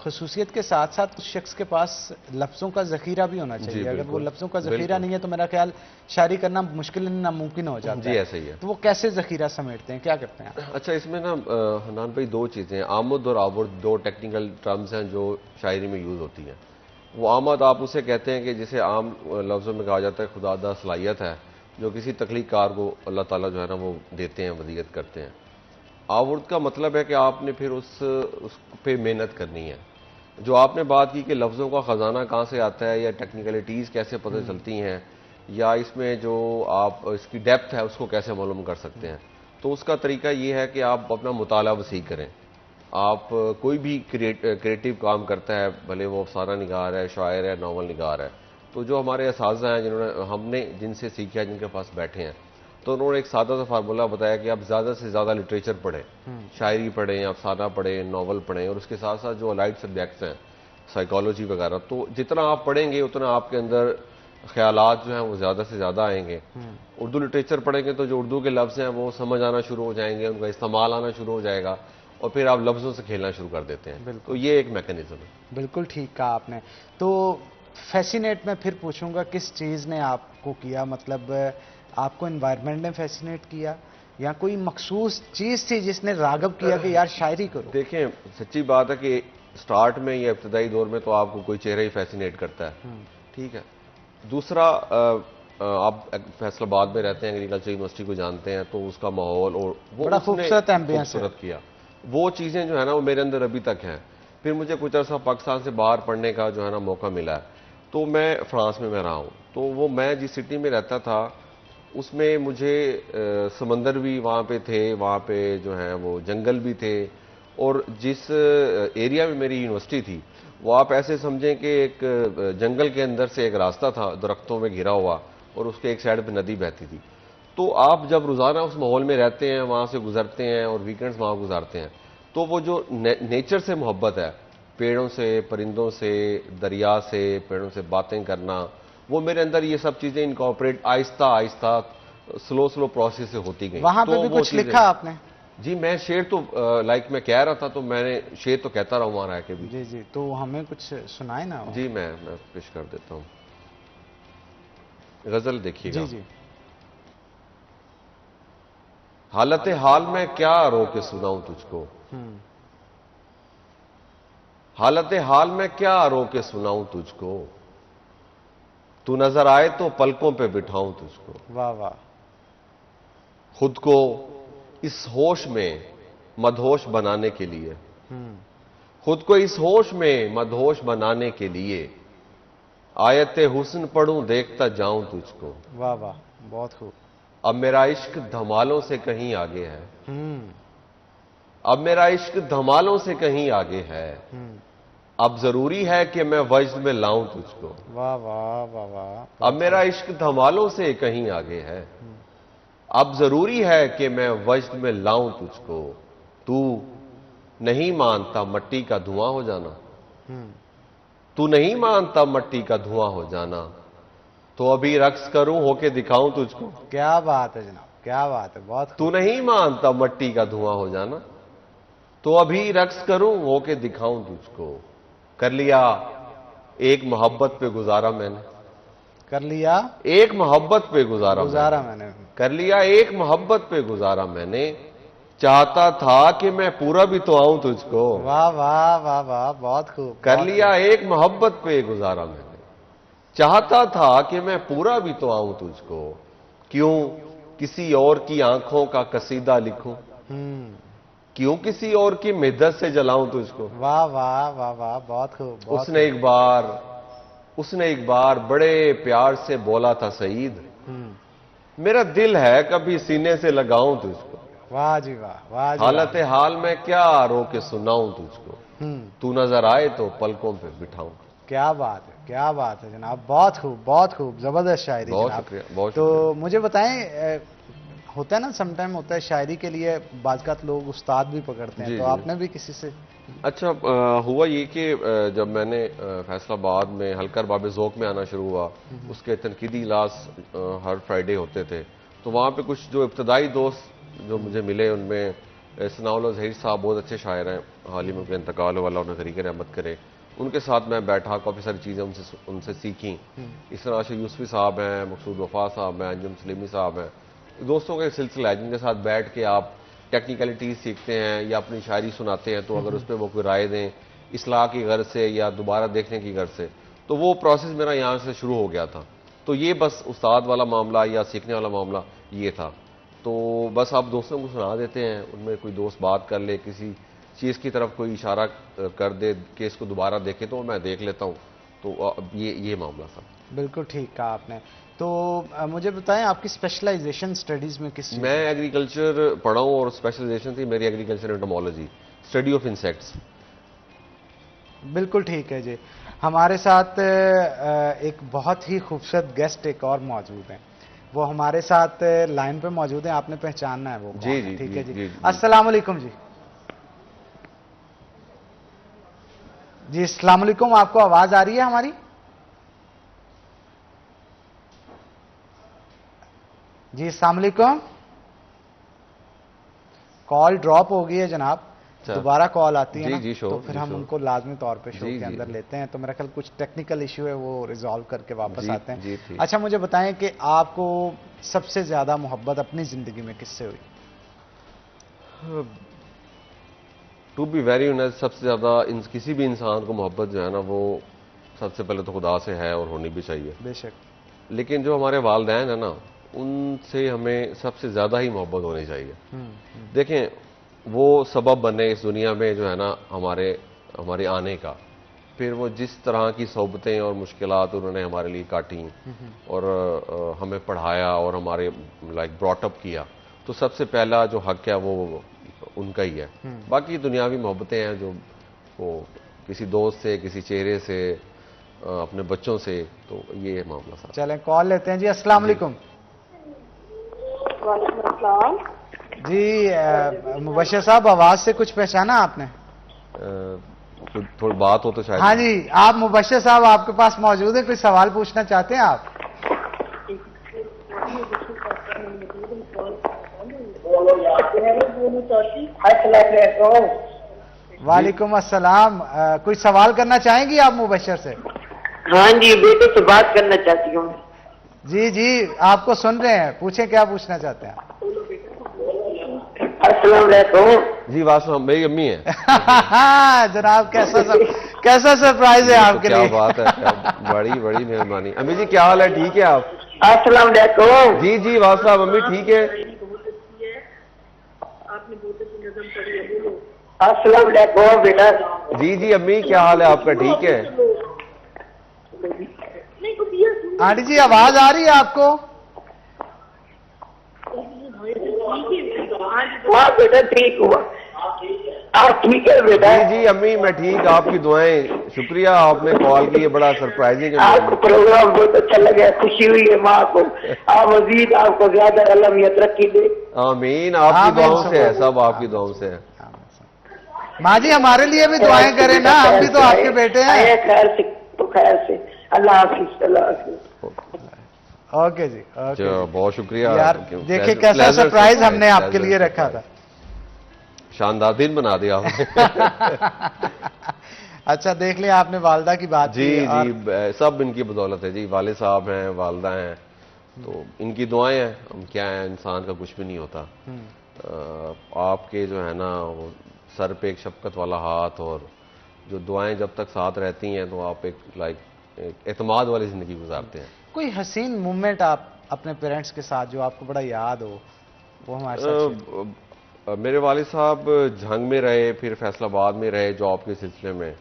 खुसूसियत के साथ साथ उस शख्स के पास लफ्ज़ों का ज़ख़ीरा भी होना चाहिए। अगर वो लफ्ज़ों का ज़ख़ीरा नहीं है तो मेरा ख्याल शायरी करना मुश्किल नामुमकिन हो जाता है। ऐसा ही है। तो वो कैसे ज़ख़ीरा समेटते हैं, क्या करते हैं? अच्छा, इसमें ना हनान भाई दो चीज़ें हैं, आमद और आवर्द, दो टेक्निकल टर्म्स हैं जो शायरी में यूज़ होती हैं। वो आमद आप उसे कहते हैं कि जिसे आम लफ्ज़ों में कहा जाता है खुदादा सलाहियत है जो किसी तख्लीक कार को अल्लाह ताला जो है ना वो देते हैं, वदीयत करते हैं। आवर्द का मतलब है कि आपने फिर उस पे मेहनत करनी है। जो आपने बात की कि लफ्ज़ों का ख़जाना कहाँ से आता है, या टेक्निकलिटीज़ कैसे पता चलती हैं, या इसमें जो आप इसकी डेप्थ है उसको कैसे मालूम कर सकते हैं, तो उसका तरीका ये है कि आप अपना मुताला वसी करें। आप कोई भी क्रिएटिव काम करता है, भले वो अफसाना निगार है, शायर है, नावल निगार है, तो जो हमारे असातिज़ा हैं जिन्होंने हमने जिनसे सीखा है, जिनके पास बैठे हैं, तो उन्होंने एक सादा सा फार्मूला बताया कि आप ज़्यादा से ज़्यादा लिटरेचर पढ़ें, शायरी पढ़ें, अफसाना पढ़ें, नावल पढ़ें, और उसके साथ साथ जो अलाइड सब्जेक्ट्स हैं, साइकोलॉजी वगैरह, तो जितना आप पढ़ेंगे उतना आपके अंदर ख्यालात जो हैं वो ज़्यादा से ज़्यादा आएंगे। उर्दू लिटरेचर पढ़ेंगे तो जो उर्दू के लफ्ज़ हैं वो समझ आना शुरू हो जाएंगे, उनका इस्तेमाल आना शुरू हो जाएगा, और फिर आप लफ्ज़ों से खेलना शुरू कर देते हैं। तो ये एक मैकेनिज्म है। बिल्कुल ठीक कहा आपने। तो फैसिनेट मैं फिर पूछूंगा किस चीज़ ने आपको किया, मतलब आपको इन्वायरमेंट ने फैसिनेट किया या कोई मखसूस चीज़ थी जिसने राग़ब किया कि यार शायरी करो? देखें, सच्ची बात है कि स्टार्ट में या इब्तदाई दौर में तो आपको कोई चेहरा ही फैसिनेट करता है, ठीक है। दूसरा, आप फैसलाबाद में रहते हैं, एग्रीकल्चर यूनिवर्सिटी को जानते हैं, तो उसका माहौल और वो बड़ा उसने खूबसूरत एम्बियंस है। खूबसूरत किया। वो चीज़ें जो है ना वो मेरे अंदर अभी तक हैं। फिर मुझे कुछ अर्सा पाकिस्तान से बाहर पढ़ने का जो है ना मौका मिला है, तो मैं फ्रांस में मैं रहा हूँ। तो वो मैं जिस सिटी में रहता था उसमें मुझे समंदर भी वहाँ पे थे, वहाँ पे जो है वो जंगल भी थे, और जिस एरिया में मेरी यूनिवर्सिटी थी वो आप ऐसे समझें कि एक जंगल के अंदर से एक रास्ता था दरख्तों में घिरा हुआ, और उसके एक साइड पे नदी बहती थी। तो आप जब रोज़ाना उस माहौल में रहते हैं, वहाँ से गुजरते हैं और वीकेंड्स वहाँ गुजारते हैं, तो वो जो नेचर से मोहब्बत है, पेड़ों से, परिंदों से, दरिया से, पेड़ों से बातें करना, वो मेरे अंदर ये सब चीज़ें incorporate Aahista Aahista slow slow process से होती गई। वहां पे तो भी वो कुछ चीज़ें- लिखा आपने? जी, मैं शेर तो लाइक मैं कह रहा था, तो मैंने शेर तो कहता रहा वहाँ रह के भी। जी जी, तो हमें कुछ सुनाए ना। जी, मैं पेश कर देता हूँ। गजल देखिएगा। जी जी। हालत हाल में क्या रो के सुनाऊं तुझको, हालत हाल में क्या रो के सुनाऊं तुझको, तू नजर आए तो पलकों पे बिठाऊं तुझको। वाह वाह। खुद को इस होश में मदहोश बनाने के लिए, खुद को इस होश में मदहोश बनाने के लिए, आयते हुस्न पढ़ूं देखता जाऊं तुझको। वाह वाह, बहुत खूब। अब मेरा इश्क धमालों से कहीं आगे है, हम्म अब मेरा इश्क धमालों से कहीं आगे है, अब जरूरी है कि मैं वज्द में लाऊं तुझको। वाह वाह वाह वाह। अब मेरा इश्क धमालों से कहीं आगे है, अब जरूरी है कि मैं वज्द में लाऊं तुझको। तू नहीं मानता मट्टी का धुआं हो जाना, तू नहीं मानता मट्टी का धुआं हो जाना, तो अभी रक्स करूं होके दिखाऊं तुझको। क्या बात है जनाब, क्या बात है, बहुत तू खूब। नहीं मानता मट्टी का धुआं हो जाना, तो अभी रक्स करूं होके दिखाऊं तुझको। कर लिया एक मोहब्बत पे गुजारा मैंने, कर लिया एक मोहब्बत पे गुजारा गुजारा मैंने, मैंने। कर लिया एक मोहब्बत पे गुजारा मैंने, चाहता था कि मैं पूरा भी तो आऊं तुझको। वाह वाह वाह वाह, बहुत खूब। कर बहुत लिया एक मोहब्बत पे गुजारा मैंने, चाहता था कि मैं पूरा भी तो आऊं तुझको। क्यों किसी और की आंखों का कसीदा लिखूं, क्यों किसी और की मिद्दत से जलाऊं तुझको। वाह वाह वाह वाह, बहुत खूब। बहुत उसने एक बार बड़े प्यार से बोला था सईद, मेरा दिल है कभी सीने से लगाऊं तुझको। वाह जी वाह, वाह जी हालत हाल में क्या रो के सुनाऊं तुझको, हम्म, तू नजर आए तो पलकों पे बिठाऊं। क्या बात है, क्या बात है जनाब, बहुत खूब, बहुत खूब, जबरदस्त शायरी बहुत जनाब। शुक्रिया, बहुत तो शुक्रिया। मुझे बताएं, होता है ना समटाइम होता है शायरी के लिए बाज़ लोग उस्ताद भी पकड़ते हैं, जी, तो जी। आपने भी किसी से? अच्छा, हुआ ये कि जब मैंने फैसलाबाद में हलकर बाब ज़ौक़ में आना शुरू हुआ, उसके तनकीदी इजलास हर फ्राइडे होते थे, तो वहाँ पे कुछ जो इब्तदाई दोस्त जो मुझे मिले, उनमें सनाउल्लाह ज़हीर साहब बहुत अच्छे शायर हैं, हाल ही में उनका इंतकाल वाला, उन्हें तरीक़े रहमत करे। उनके साथ मैं बैठा, काफ़ी सारी चीज़ें उनसे सीखी। इस तरह से यूसुफ़ी साहब हैं, मकसूद वफ़ा साहब हैं, अंजुम सलीमी साहब हैं, दोस्तों का एक सिलसिला है जिनके साथ बैठ के आप टेक्निकलिटीज़ सीखते हैं या अपनी शायरी सुनाते हैं, तो अगर उस पर वो कोई राय दें इस्लाह की गर्ज से या दोबारा देखने की गर्ज से, तो वो प्रोसेस मेरा यहाँ से शुरू हो गया था। तो ये बस उस्ताद वाला मामला या सीखने वाला मामला ये था। तो बस आप दोस्तों को सुना देते हैं, उनमें कोई दोस्त बात कर ले, किसी चीज़ की तरफ कोई इशारा कर दे कि इसको दोबारा देखें, तो मैं देख लेता हूँ। तो ये मामला था। बिल्कुल ठीक कहा आपने। तो मुझे बताएं, आपकी स्पेशलाइजेशन स्टडीज़ में किस चीज़ मैं एग्रीकल्चर पढ़ा हूँ और स्पेशलाइजेशन थी मेरी agriculture entomology, study of insects. बिल्कुल ठीक है जी। हमारे साथ एक बहुत ही खूबसूरत गेस्ट एक और मौजूद हैं, वो हमारे साथ लाइन पे मौजूद हैं, आपने पहचानना है वो कौन जी, है, जी, ठीक जी, है जी। जी, जी। अस्सलाम वालेकुम जी। जी अस्सलाम वालेकुम, आपको आवाज आ रही है हमारी? जी अस्सलाम वालेकुम। कॉल ड्रॉप हो गई है जनाब। अच्छा। दोबारा कॉल आती है जी, ना, जी, शो, तो फिर जी, हम शो। उनको लाजमी तौर पे शो जी, के जी, अंदर जी। लेते हैं। तो मेरा ख्याल कुछ टेक्निकल इशू है, वो रिजॉल्व करके वापस जी, आते हैं। जी, ठीक। अच्छा, मुझे बताएं कि आपको सबसे ज्यादा मोहब्बत अपनी जिंदगी में किससे हुई? टू बी वेरी ऑनेस्ट, सबसे ज़्यादा किसी भी इंसान को मोहब्बत जो है ना, वो सबसे पहले तो खुदा से है और होनी भी चाहिए। बेशक। लेकिन जो हमारे वालिदैन है ना, उनसे हमें सबसे ज़्यादा ही मोहब्बत होनी चाहिए। देखें, वो सबब बने इस दुनिया में जो है ना हमारे आने का। फिर वो जिस तरह की सोबतें और मुश्किलात उन्होंने हमारे लिए काटी और हमें पढ़ाया और हमारे लाइक ब्रॉटअप किया, तो सबसे पहला जो हक है वो उनका ही है। बाकी दुनियावी मोहब्बतें हैं जो वो किसी दोस्त से, किसी चेहरे से, अपने बच्चों से, तो ये मामला सारा। चलें, कॉल लेते हैं जी। अस्सलाम वालेकुम जी। मुबश्शिर साहब, आवाज से कुछ पहचाना आपने? कुछ थोड़ी बात हो तो शायद। हाँ जी, आप मुबश्शिर साहब, आपके पास मौजूद है, कोई सवाल पूछना चाहते हैं आप? वालेकुम अस्सलाम। कोई सवाल करना चाहेंगी आप मुबश्शिर से? हाँ जी, बेटे से बात करना चाहती हूँ। जी जी, आपको सुन रहे हैं, पूछें क्या पूछना चाहते हैं आप? अस्सलाम वालेकुम। जी वास्तव मेरी अम्मी है। जनाब, कैसा सरप्राइज है आपके क्या लिए। बात है, क्या बड़ी बड़ी मेहरबानी। अम्मी जी क्या हाल है, ठीक है आप? अस्सलाम वालेकुम। जी जी वास्तव अम्मी ठीक है। अस्सलाम वालेकुम बेटा। जी जी अम्मी क्या हाल है आपका, ठीक है? आंटी जी, आवाज आ रही है आपको? हाँ बेटा, ठीक हुआ। आप ठीक है बेटा? जी जी अम्मी मैं ठीक, आपकी दुआएं, शुक्रिया आपने कॉल की, ये बड़ा सरप्राइजिंग है। आपको प्रोग्राम बहुत अच्छा लगा, खुशी हुई है माँ को। आप मजीद आपको ज्यादा अल्लाह तरक्की दे। आमीन, आपकी आमीन, दुआओं से है, शुक्रिया। सब आपकी दुआओं से है। माँ जी, हमारे लिए भी दुआएं करें ना, हम भी तो आपके बेटे हैं। खैर से तो खैर से। अल्लाह हाफिज, अल्लाह हाफिज। ओके जी, ओके चलो, जी। बहुत शुक्रिया यार देखिए कैसा प्लेजर सरप्राइज हमने आपके प्लेजर लिए रखा था। शानदार दिन बना दिया आपने। अच्छा, देख लिया आपने वालदा की बात जी की और जी, सब इनकी बदौलत है जी। वाले साहब हैं, वालदा हैं, तो इनकी दुआएं हैं। हम क्या है, इंसान का कुछ भी नहीं होता। आपके जो है ना वो सर पे एक शफकत वाला हाथ और जो दुआएं जब तक साथ रहती हैं, तो आप एक एतमाद वाली जिंदगी गुजारते हैं। कोई हसीन मोमेंट आप अपने पेरेंट्स के साथ जो आपको बड़ा याद हो, वो हमारे साथ शेयर। मेरे वालिद साहब झंग में रहे, फिर फैसलाबाद में रहे जॉब के सिलसिले में।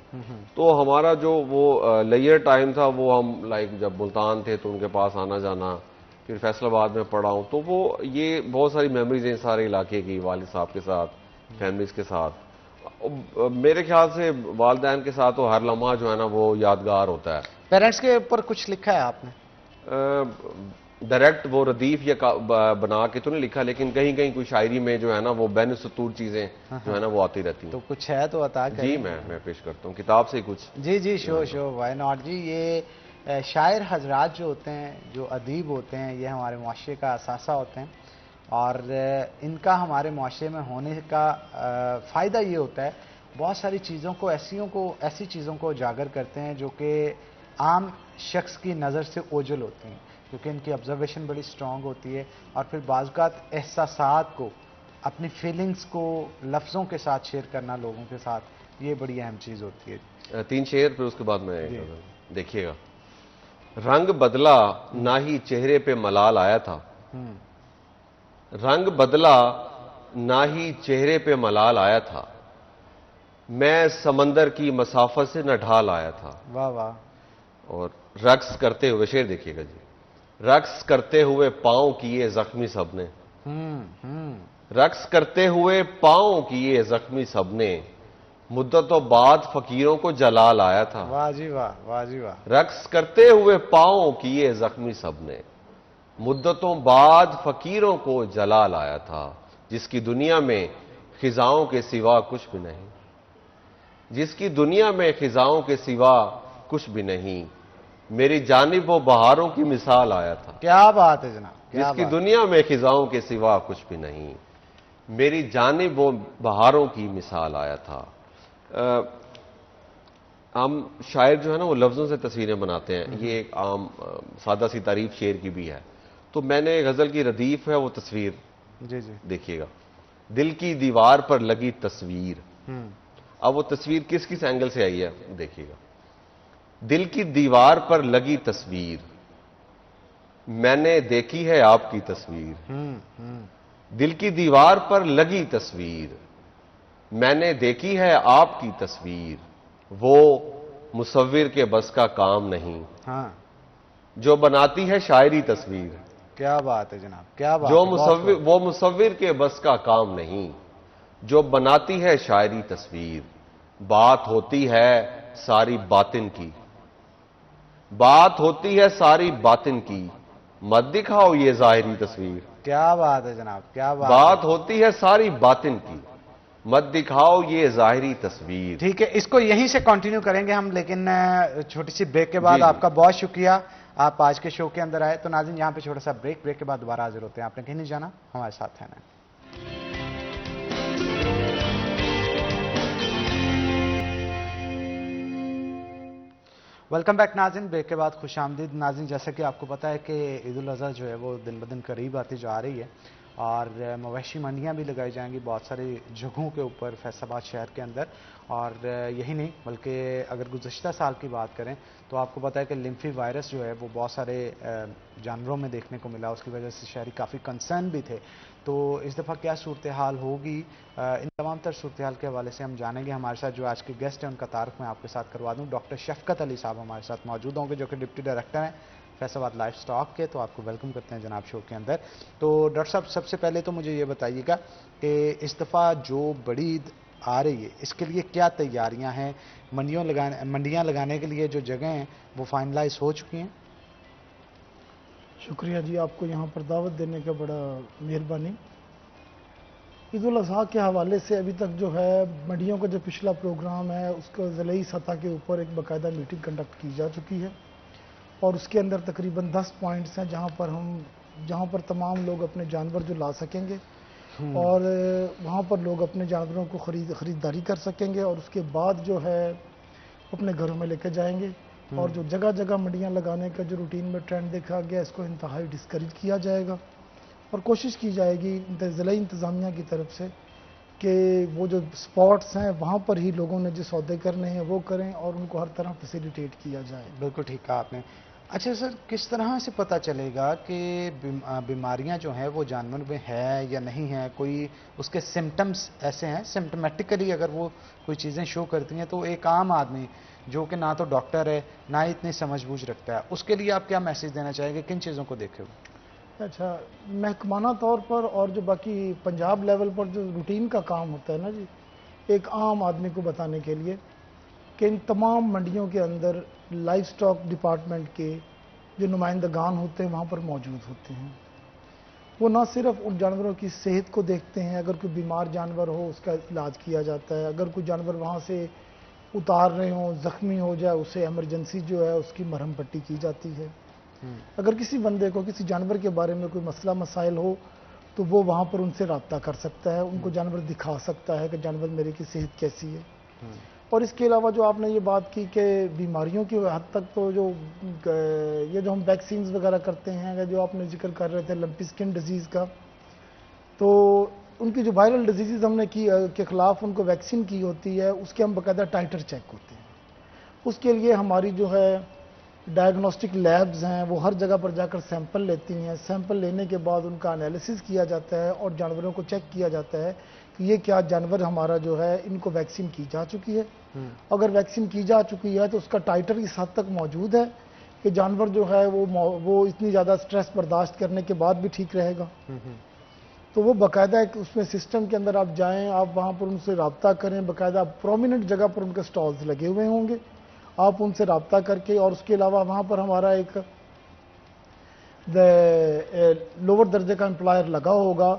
तो हमारा जो वो लेयर टाइम था, वो हम लाइक जब मुल्तान थे तो उनके पास आना जाना, फिर फैसलाबाद में पढ़ा हूँ, तो वो ये बहुत सारी मेमोरीज हैं सारे इलाके की, वालिद साहब के साथ, फैमिलीज के साथ। मेरे ख्याल से वालिदैन के साथ तो हर लम्हा जो है ना वो यादगार होता है। पेरेंट्स के ऊपर कुछ लिखा है आपने? डायरेक्ट वो रदीफ या बना के तो नहीं लिखा, लेकिन कहीं कहीं कोई शायरी में जो है ना वो बेनसतूर चीजें जो है ना वो आती रहती हैं। तो कुछ है तो अता करें। जी मैं पेश करता हूँ किताब से कुछ। जी जी, शो व्हाई नॉट जी। ये शायर हजरात जो होते हैं, जो अदीब होते हैं, ये हमारे मुआशरे का असासा होते हैं और इनका हमारे मुआशरे में होने का फ़ायदा ये होता है, बहुत सारी चीज़ों को ऐसी चीज़ों को उजागर करते हैं जो कि आम शख्स की नज़र से ओझल होती हैं, क्योंकि इनकी ऑब्जर्वेशन बड़ी स्ट्रॉन्ग होती है और फिर बाज़ात एहसासात को, अपनी फीलिंग्स को लफ्ज़ों के साथ शेयर करना लोगों के साथ, ये बड़ी अहम चीज़ होती है। 3 शेर फिर उसके बाद मैं देखिएगा। रंग बदला ना ही चेहरे पे मलाल आया था, रंग बदला ना ही चेहरे पे मलाल आया था, मैं समंदर की मसाफत से न ढाल आया था। वाह वाह। और रक्स करते हुए शेर देखिएगा जी, रक्स करते हुए पांव किए जख्मी सबने, रक्स करते हुए पांव किए जख्मी सबने, मुद्दतों बाद फकीरों को जलाल आया था। वाह जी वाह, वाह जी वाह। रक्स करते हुए पांव किए जख्मी सबने, मुद्दतों बाद फकीरों को जलाल आया था, जिसकी दुनिया में खिजाओं के सिवा कुछ भी नहीं, जिसकी दुनिया में खिजाओं के सिवा कुछ भी नहीं, मेरी जानिब वो बहारों की मिसाल आया था। क्या बात है जनाब, जिसकी दुनिया में खिजाओं के सिवा कुछ भी नहीं, मेरी जानिब वो बहारों की मिसाल आया था। हम शायर जो है ना वो लफ्ज़ों से तस्वीरें बनाते हैं, ये एक आम सादा सी तारीफ शेर की भी है। तो मैंने गज़ल की रदीफ है वो तस्वीर जी जी। देखिएगा, दिल की दीवार पर लगी तस्वीर। अब वो तस्वीर किस किस एंगल से आई है देखिएगा। दिल की दीवार पर लगी तस्वीर, मैंने देखी है आपकी तस्वीर। दिल की दीवार पर लगी तस्वीर, मैंने देखी है आपकी तस्वीर। वो मुसव्विर के बस का काम नहीं, हाँ, जो बनाती है शायरी तस्वीर। क्या बात है जनाब, क्या बात जो है, बहुत मुसव्विर वो मुसव्विर के बस का काम नहीं, जो बनाती है शायरी तस्वीर। बात होती है सारी बातिन की, बात होती है सारी बातिन की, मत दिखाओ ये जाहिरी तस्वीर। क्या बात है जनाब, क्या बात होती है सारी बातिन की, मत दिखाओ ये जाहिरी तस्वीर। ठीक है, इसको यहीं से कंटिन्यू करेंगे हम, लेकिन छोटी सी ब्रेक के बाद जी, जी। आपका बहुत शुक्रिया, आप आज के शो के अंदर आए। तो नाज़रीन यहाँ पे छोटा सा ब्रेक के बाद दोबारा हाजिर होते हैं। आपने कहीं नहीं जाना, हमारे साथ है ना। वेलकम बैक नाज़रीन, ब्रेक के बाद खुश आमदीद। नाज़रीन, जैसा कि आपको पता है कि ईद उल अज़हा जो है वो दिन ब दिन करीब आती जा रही है और मवेशी मंडियाँ भी लगाई जाएंगी बहुत सारी जगहों के ऊपर फैसलाबाद शहर के अंदर। और यही नहीं बल्कि अगर गुज़श्ता साल की बात करें तो आपको पता है कि लिम्फी वायरस जो है वो बहुत सारे जानवरों में देखने को मिला, उसकी वजह से शहरी काफ़ी कंसर्न भी थे। तो इस दफ़ा क्या सूरत हाल होगी, इन तमाम तर सूरत हाल के हवाले से हम जानेंगे। हमारे साथ जो आज के गेस्ट हैं उनका तारुफ मैं आपके साथ करवा दूँ। डॉक्टर शफकत अली साहब हमारे साथ मौजूद होंगे जो कि डिप्टी डायरेक्टर हैं फैसलाबाद लाइफ स्टॉक के। तो आपको वेलकम करते हैं जनाब शो के अंदर। तो डॉक्टर साहब, सबसे पहले तो मुझे ये बताइएगा कि इस दफ़ा जो बड़ी ईद आ रही है इसके लिए क्या तैयारियां हैं? मंडियां लगाने के लिए जो जगह हैं वो फाइनलाइज हो चुकी हैं? शुक्रिया जी, आपको यहाँ पर दावत देने का बड़ा मेहरबानी। ईद उल अज़हा के हवाले से अभी तक जो है मंडियों का जो पिछला प्रोग्राम है उसको ज़िले सतह के ऊपर एक बाकायदा मीटिंग कंडक्ट की जा चुकी है और उसके अंदर तकरीबन 10 पॉइंट्स हैं जहाँ पर तमाम लोग अपने जानवर जो ला सकेंगे और वहाँ पर लोग अपने जानवरों को ख़रीदारी कर सकेंगे और उसके बाद जो है अपने घरों में लेकर जाएंगे। और जो जगह जगह मंडियाँ लगाने का जो रूटीन में ट्रेंड देखा गया इसको इंतहाई डिस्करेज किया जाएगा और कोशिश की जाएगी ज़िला इंतज़ामिया की तरफ से कि वो जो स्पॉट्स हैं वहाँ पर ही लोगों ने जो सौदे करने हैं वो करें और उनको हर तरह फैसिलिटेट किया जाए। बिल्कुल ठीक कहा आपने। अच्छा सर, किस तरह से पता चलेगा कि बीमारियां जो हैं वो जानवर में है या नहीं है? कोई उसके सिम्टम्स ऐसे हैं सिम्टमेटिकली अगर वो कोई चीज़ें शो करती हैं तो एक आम आदमी जो कि ना तो डॉक्टर है ना ही इतनी समझबूझ रखता है उसके लिए आप क्या मैसेज देना चाहेंगे, किन चीज़ों को देखे हुए? अच्छा, महकमाना तौर पर और जो बाकी पंजाब लेवल पर जो रूटीन का काम होता है ना जी, एक आम आदमी को बताने के लिए कि इन तमाम मंडियों के अंदर लाइफ स्टॉक डिपार्टमेंट के जो नुमाइंदगान होते हैं वहाँ पर मौजूद होते हैं। वो ना सिर्फ उन जानवरों की सेहत को देखते हैं, अगर कोई बीमार जानवर हो उसका इलाज किया जाता है, अगर कोई जानवर वहाँ से उतार रहे हो ज़ख्मी हो जाए उसे एमरजेंसी जो है उसकी मरहम पट्टी की जाती है। अगर किसी बंदे को किसी जानवर के बारे में कोई मसला मसाइल हो तो वो वहाँ पर उनसे रब्ता कर सकता है, उनको जानवर दिखा सकता है कि जानवर मेरे की सेहत कैसी है। और इसके अलावा जो आपने ये बात की कि बीमारियों की हद तक तो ये जो हम वैक्सीन्स वगैरह करते हैं, जो आपने जिक्र कर रहे थे लंपी स्किन डिजीज़ का, तो उनकी जो वायरल डिजीज़ हमने के ख़िलाफ़ उनको वैक्सीन की होती है, उसके हम बाकायदा टाइटर चेक होते हैं। उसके लिए हमारी जो है डायग्नोस्टिक लैब्स हैं वो हर जगह पर जाकर सैंपल लेती हैं। सैंपल लेने के बाद उनका एनालिसिस किया जाता है और जानवरों को चेक किया जाता है कि ये क्या जानवर हमारा जो है इनको वैक्सीन की जा चुकी है। अगर वैक्सीन की जा चुकी है तो उसका टाइटर इस हद तक मौजूद है कि जानवर जो है वो इतनी ज़्यादा स्ट्रेस बर्दाश्त करने के बाद भी ठीक रहेगा। तो वो बाकायदा एक उसमें सिस्टम के अंदर आप जाएं, आप वहाँ पर उनसे रब्ता करें, बाकायदा प्रोमिनेंट जगह पर उनके स्टॉल्स लगे हुए होंगे, आप उनसे रब्ता करके। और उसके अलावा वहाँ पर हमारा एक लोअर दर्जे का एम्प्लॉयर लगा होगा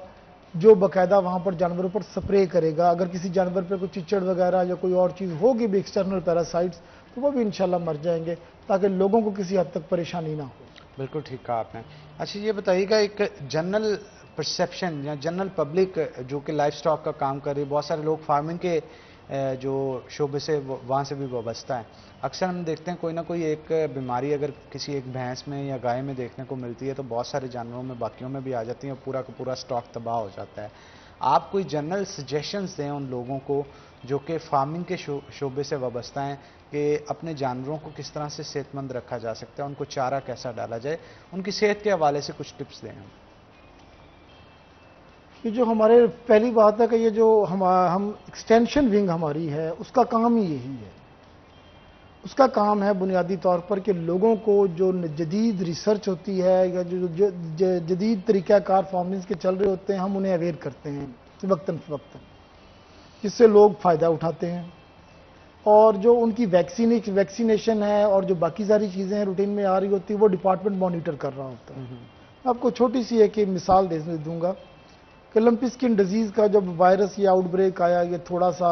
जो बाकायदा वहाँ पर जानवरों पर स्प्रे करेगा। अगर किसी जानवर पर कोई चिचड़ वगैरह या कोई और चीज़ होगी भी एक्सटर्नल पैरासाइट्स तो वो भी इंशाल्लाह मर जाएंगे ताकि लोगों को किसी हद तक परेशानी ना हो। बिल्कुल ठीक कहा आपने। अच्छा ये बताइएगा, एक जनरल परसेप्शन या जनरल पब्लिक जो कि लाइफ स्टॉक का काम कर रही है, बहुत सारे लोग फार्मिंग के जो शोबे से वहाँ से भी वाबस्ता है। अक्सर हम देखते हैं कोई ना कोई एक बीमारी अगर किसी एक भैंस में या गाय में देखने को मिलती है तो बहुत सारे जानवरों में, बाकियों में भी आ जाती है और पूरा का पूरा स्टॉक तबाह हो जाता है। आप कोई जनरल सजेशंस दें उन लोगों को जो कि फार्मिंग के शोबे से वाबस्ता हैं कि अपने जानवरों को किस तरह से सेहतमंद रखा जा सकता है, उनको चारा कैसा डाला जाए, उनकी सेहत के हवाले से कुछ टिप्स दें हम। ये जो हमारे पहली बात है कि ये जो हम एक्सटेंशन विंग हमारी है उसका काम ही यही है। उसका काम है बुनियादी तौर पर कि लोगों को जो जदीद रिसर्च होती है या जो जदीद तरीक़ाकार फार्मिंग के चल रहे होते हैं हम उन्हें अवेयर करते हैं वक्तन फ़वक्तन, जिससे लोग फ़ायदा उठाते हैं। और जो उनकी वैक्सीनेशन है और जो बाकी सारी चीज़ें हैं रूटीन में आ रही होती है वो डिपार्टमेंट मॉनिटर कर रहा होता है। आपको छोटी सी एक मिसाल दे दूंगा कि लंपी स्किन डिजीज़ का जब वायरस या आउटब्रेक आया, ये थोड़ा सा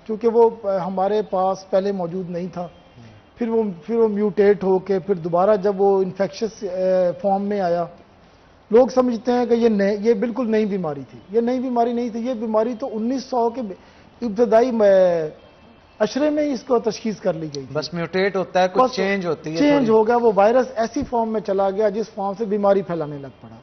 क्योंकि वो हमारे पास पहले मौजूद नहीं था, फिर वो म्यूटेट होके फिर दोबारा जब वो इन्फेक्शस फॉर्म में आया, लोग समझते हैं कि ये बिल्कुल नई बीमारी थी। ये नई बीमारी नहीं थी, ये बीमारी तो 1900 के इब्तदाई अशरे में ही इसको तशखीस कर ली गई थी। बस म्यूटेट होता है, कुछ चेंज होती है, चेंज हो गया, वो वायरस ऐसी फॉर्म में चला गया जिस फॉर्म से बीमारी फैलाने लग पड़ा।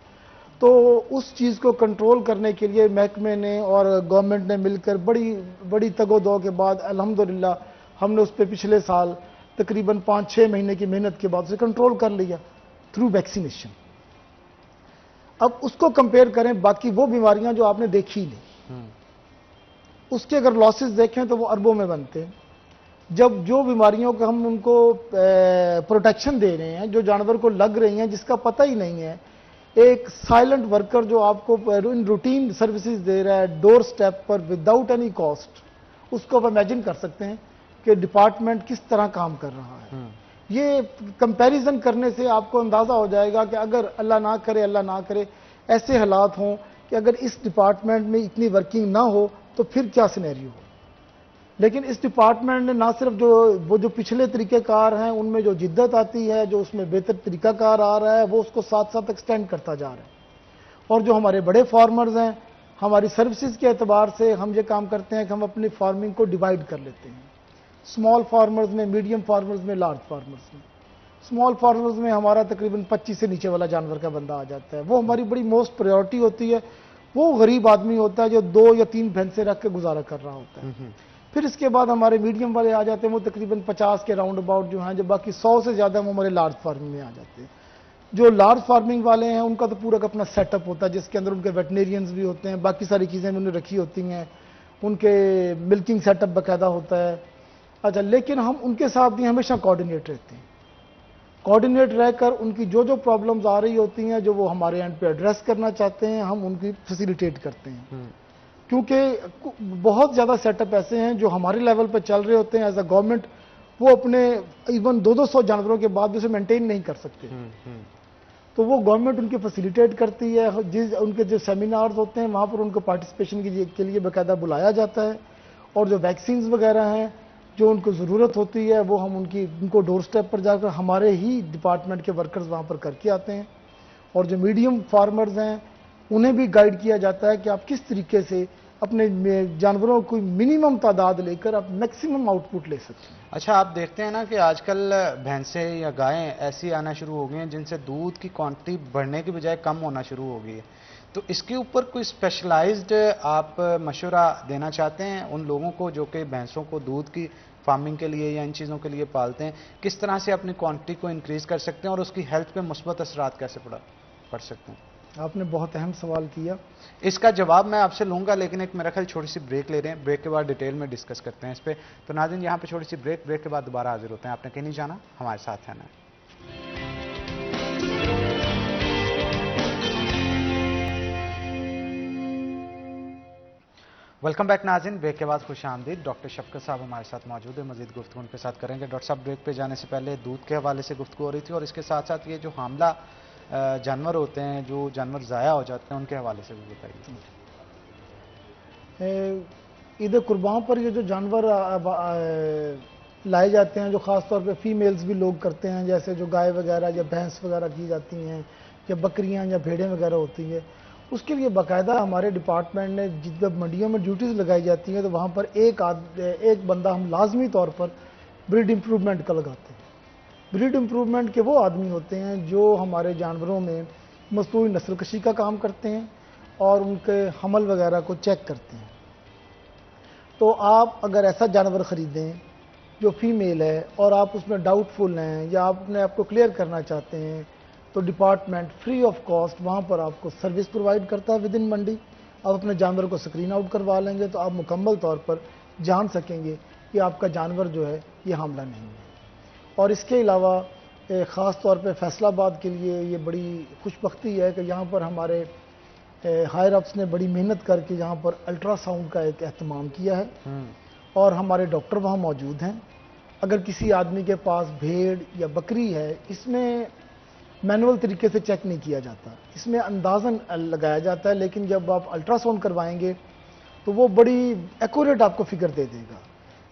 तो उस चीज़ को कंट्रोल करने के लिए महकमे ने और गवर्नमेंट ने मिलकर बड़ी तगोदो के बाद अल्हम्दुलिल्लाह हमने उस पर पिछले साल तकरीबन 5-6 महीने की मेहनत के बाद उसे कंट्रोल कर लिया थ्रू वैक्सीनेशन। अब उसको कंपेयर करें बाकी वो बीमारियां जो आपने देखी ही नहीं, उसके अगर लॉसेस देखें तो वो अरबों में बनते हैं। जब जो बीमारियों को हम उनको प्रोटेक्शन दे रहे हैं, जो जानवर को लग रही हैं जिसका पता ही नहीं है, एक साइलेंट वर्कर जो आपको इन रूटीन सर्विसेज दे रहा है डोर स्टेप पर विदाउट एनी कॉस्ट, उसको आप इमेजिन कर सकते हैं कि डिपार्टमेंट किस तरह काम कर रहा है। ये कंपैरिजन करने से आपको अंदाजा हो जाएगा कि अगर अल्लाह ना करे ऐसे हालात हों कि अगर इस डिपार्टमेंट में इतनी वर्किंग ना हो तो फिर क्या सिनेरियो हो। लेकिन इस डिपार्टमेंट ने ना सिर्फ जो पिछले तरीक़ेकार हैं उनमें जो जिद्दत आती है, जो उसमें बेहतर तरीक़ाकार आ रहा है, वो उसको साथ साथ एक्सटेंड करता जा रहा है। और जो हमारे बड़े फार्मर्स हैं, हमारी सर्विसेज के एतबार से हम ये काम करते हैं कि हम अपनी फार्मिंग को डिवाइड कर लेते हैं, स्मॉल फार्मर्स में, मीडियम फार्मर्स में, लार्ज फार्मर्स में। स्मॉल फार्मर्स में हमारा तकरीबन 25 से नीचे वाला जानवर का बंदा आ जाता है, वो हमारी बड़ी मोस्ट प्रायोरिटी होती है। वो गरीब आदमी होता है जो 2 या 3 भैंसे रख के गुजारा कर रहा होता है। फिर इसके बाद हमारे मीडियम वाले आ जाते हैं, वो तकरीबन 50 के राउंड अबाउट जो हैं, जो बाकी 100 से ज़्यादा वो हमारे लार्ज फार्मिंग में आ जाते हैं। जो लार्ज फार्मिंग वाले हैं उनका तो पूरा का अपना सेटअप होता है जिसके अंदर उनके वेटनेरियंस भी होते हैं, बाकी सारी चीज़ें भी उन्हें रखी होती हैं, उनके मिल्किंग सेटअप बाकायदा होता है। अच्छा, लेकिन हम उनके साथ भी हमेशा कोऑर्डिनेट रहते हैं। कोऑर्डिनेट रहकर उनकी जो प्रॉब्लम्स आ रही होती हैं, जो वो हमारे एंड पे एड्रेस करना चाहते हैं, हम उनकी फैसिलिटेट करते हैं। क्योंकि बहुत ज़्यादा सेटअप ऐसे हैं जो हमारे लेवल पर चल रहे होते हैं एज अ गवर्नमेंट, वो अपने इवन 200 जानवरों के बाद भी उसे मेंटेन नहीं कर सकते। तो वो गवर्नमेंट उनकी फैसिलिटेट करती है। उनके जो सेमिनार्स होते हैं वहाँ पर उनको पार्टिसिपेशन के लिए बाकायदा बुलाया जाता है। और जो वैक्सीन्स वगैरह हैं जो उनको ज़रूरत होती है वो हम उनको डोर स्टेप पर जाकर हमारे ही डिपार्टमेंट के वर्कर्स वहाँ पर करके आते हैं। और जो मीडियम फार्मर्स हैं उन्हें भी गाइड किया जाता है कि आप किस तरीके से अपने जानवरों को मिनिमम तादाद लेकर आप मैक्सिमम आउटपुट ले सकते हैं। अच्छा, आप देखते हैं ना कि आजकल भैंसें या गायें ऐसी आना शुरू हो गई हैं जिनसे दूध की क्वांटिटी बढ़ने की बजाय कम होना शुरू हो गई है। तो इसके ऊपर कोई स्पेशलाइज्ड आप मशवरा देना चाहते हैं उन लोगों को जो कि भैंसों को दूध की फार्मिंग के लिए या इन चीज़ों के लिए पालते हैं, किस तरह से अपनी क्वांटिटी को इंक्रीज़ कर सकते हैं और उसकी हेल्थ पे मुस्बत असरात कैसे पड़ सकते हैं? आपने बहुत अहम सवाल किया, इसका जवाब मैं आपसे लूंगा, लेकिन एक मेरा ख्याल छोटी सी ब्रेक ले रहे हैं। ब्रेक के बाद डिटेल में डिस्कस करते हैं इस पर। तो नाज़रीन, यहाँ पे छोटी सी ब्रेक के बाद दोबारा हाजिर होते हैं। आपने कहीं नहीं जाना, हमारे साथ रहना है। वेलकम बैक नाज़रीन, ब्रेक के बाद खुश आमदीद। डॉक्टर शफकत साहब हमारे साथ मौजूद है, मजीद गुफ्तगू उनके साथ करेंगे। डॉक्टर साहब, ब्रेक पे जाने से पहले दूध के हवाले से गुफ्तगू हो रही थी और इसके साथ साथ ये जो हामला जानवर होते हैं, जो जानवर ज़ाया हो जाते हैं, उनके हवाले से भी बताइए। ईद कुर्बान पर ये जो जानवर लाए जाते हैं जो ख़ास तौर पे फीमेल्स भी लोग करते हैं, जैसे जो गाय वगैरह या भैंस वगैरह की जाती हैं या बकरियां या भेड़ें वगैरह होती हैं, उसके लिए बाकायदा हमारे डिपार्टमेंट ने जब मंडियों में ड्यूटीज़ लगाई जाती हैं तो वहाँ पर एक बंदा हम लाजमी तौर पर ब्रीड इम्प्रूवमेंट का लगाते हैं। ब्रीड इम्प्रूवमेंट के वो आदमी होते हैं जो हमारे जानवरों में मसनूई नस्ल कशी का काम करते हैं और उनके हमल वगैरह को चेक करते हैं। तो आप अगर ऐसा जानवर ख़रीदें जो फीमेल है और आप उसमें डाउटफुल हैं या आप अपने आप को क्लियर करना चाहते हैं, तो डिपार्टमेंट फ्री ऑफ कॉस्ट वहाँ पर आपको सर्विस प्रोवाइड करता है विद इन मंडी। आप अपने जानवर को स्क्रीन आउट करवा लेंगे तो आप मुकम्मल तौर पर जान सकेंगे कि आपका जानवर जो है ये हमला नहीं है। और इसके अलावा ख़ास तौर पे फैसलाबाद के लिए ये बड़ी खुशबख्ती है कि यहाँ पर हमारे हायर अप्स ने बड़ी मेहनत करके यहाँ पर अल्ट्रासाउंड का एक एहतमाम किया है और हमारे डॉक्टर वहाँ मौजूद हैं। अगर किसी आदमी के पास भेड़ या बकरी है, इसमें मैनुअल तरीके से चेक नहीं किया जाता, इसमें अंदाज़न लगाया जाता है, लेकिन जब आप अल्ट्रासाउंड करवाएंगे तो वो बड़ी एक्यूरेट आपको फिगर दे देगा।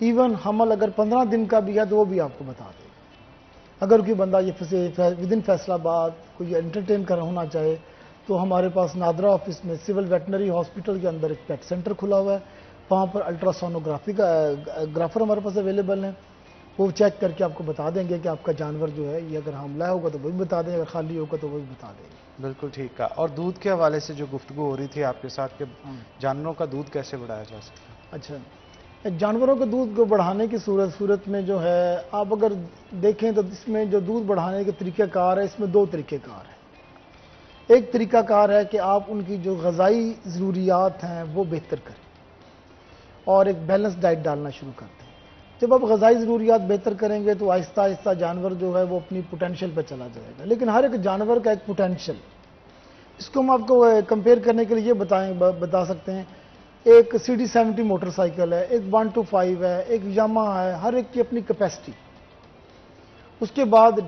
इवन हमल अगर 15 दिन का भी है तो वो भी आपको बता देगा। अगर कोई बंदा ये विद इन फैसलाबाद कोई एंटरटेन कर होना चाहे तो हमारे पास नादरा ऑफिस में सिविल वेटनरी हॉस्पिटल के अंदर एक पेट सेंटर खुला हुआ है। वहाँ पर अल्ट्रासोनोग्राफी का ग्राफर हमारे पास अवेलेबल हैं, वो चेक करके आपको बता देंगे कि आपका जानवर जो है ये अगर हमला होगा तो वो भी बता देंगे, अगर खाली होगा तो वो भी बता देंगे। बिल्कुल ठीक है। और दूध के हवाले से जो गुफ्तगू हो रही थी आपके साथ कि जानवरों का दूध कैसे बढ़ाया जा सकता है? अच्छा, जानवरों के दूध को बढ़ाने की सूरत में जो है, आप अगर देखें तो इसमें जो दूध बढ़ाने के तरीक़ाकार है, इसमें 2 तरीक़ेकार हैं। एक तरीक़ाकार है कि आप उनकी जो ग़िज़ाई ज़रूरियात हैं वो बेहतर करें और एक बैलेंस डाइट डालना शुरू कर दें। जब आप ग़िज़ाई ज़रूरियात बेहतर करेंगे तो आहिस्ता आहिस्ता जानवर जो है वो अपनी पोटेंशियल पर चला जाएगा। लेकिन हर एक जानवर का एक पोटेंशियल, इसको हम आपको कंपेयर करने के लिए बता सकते हैं। एक CD70 मोटरसाइकिल है, एक 125 है, एक यामाहा है, हर एक की अपनी कैपेसिटी। उसके बाद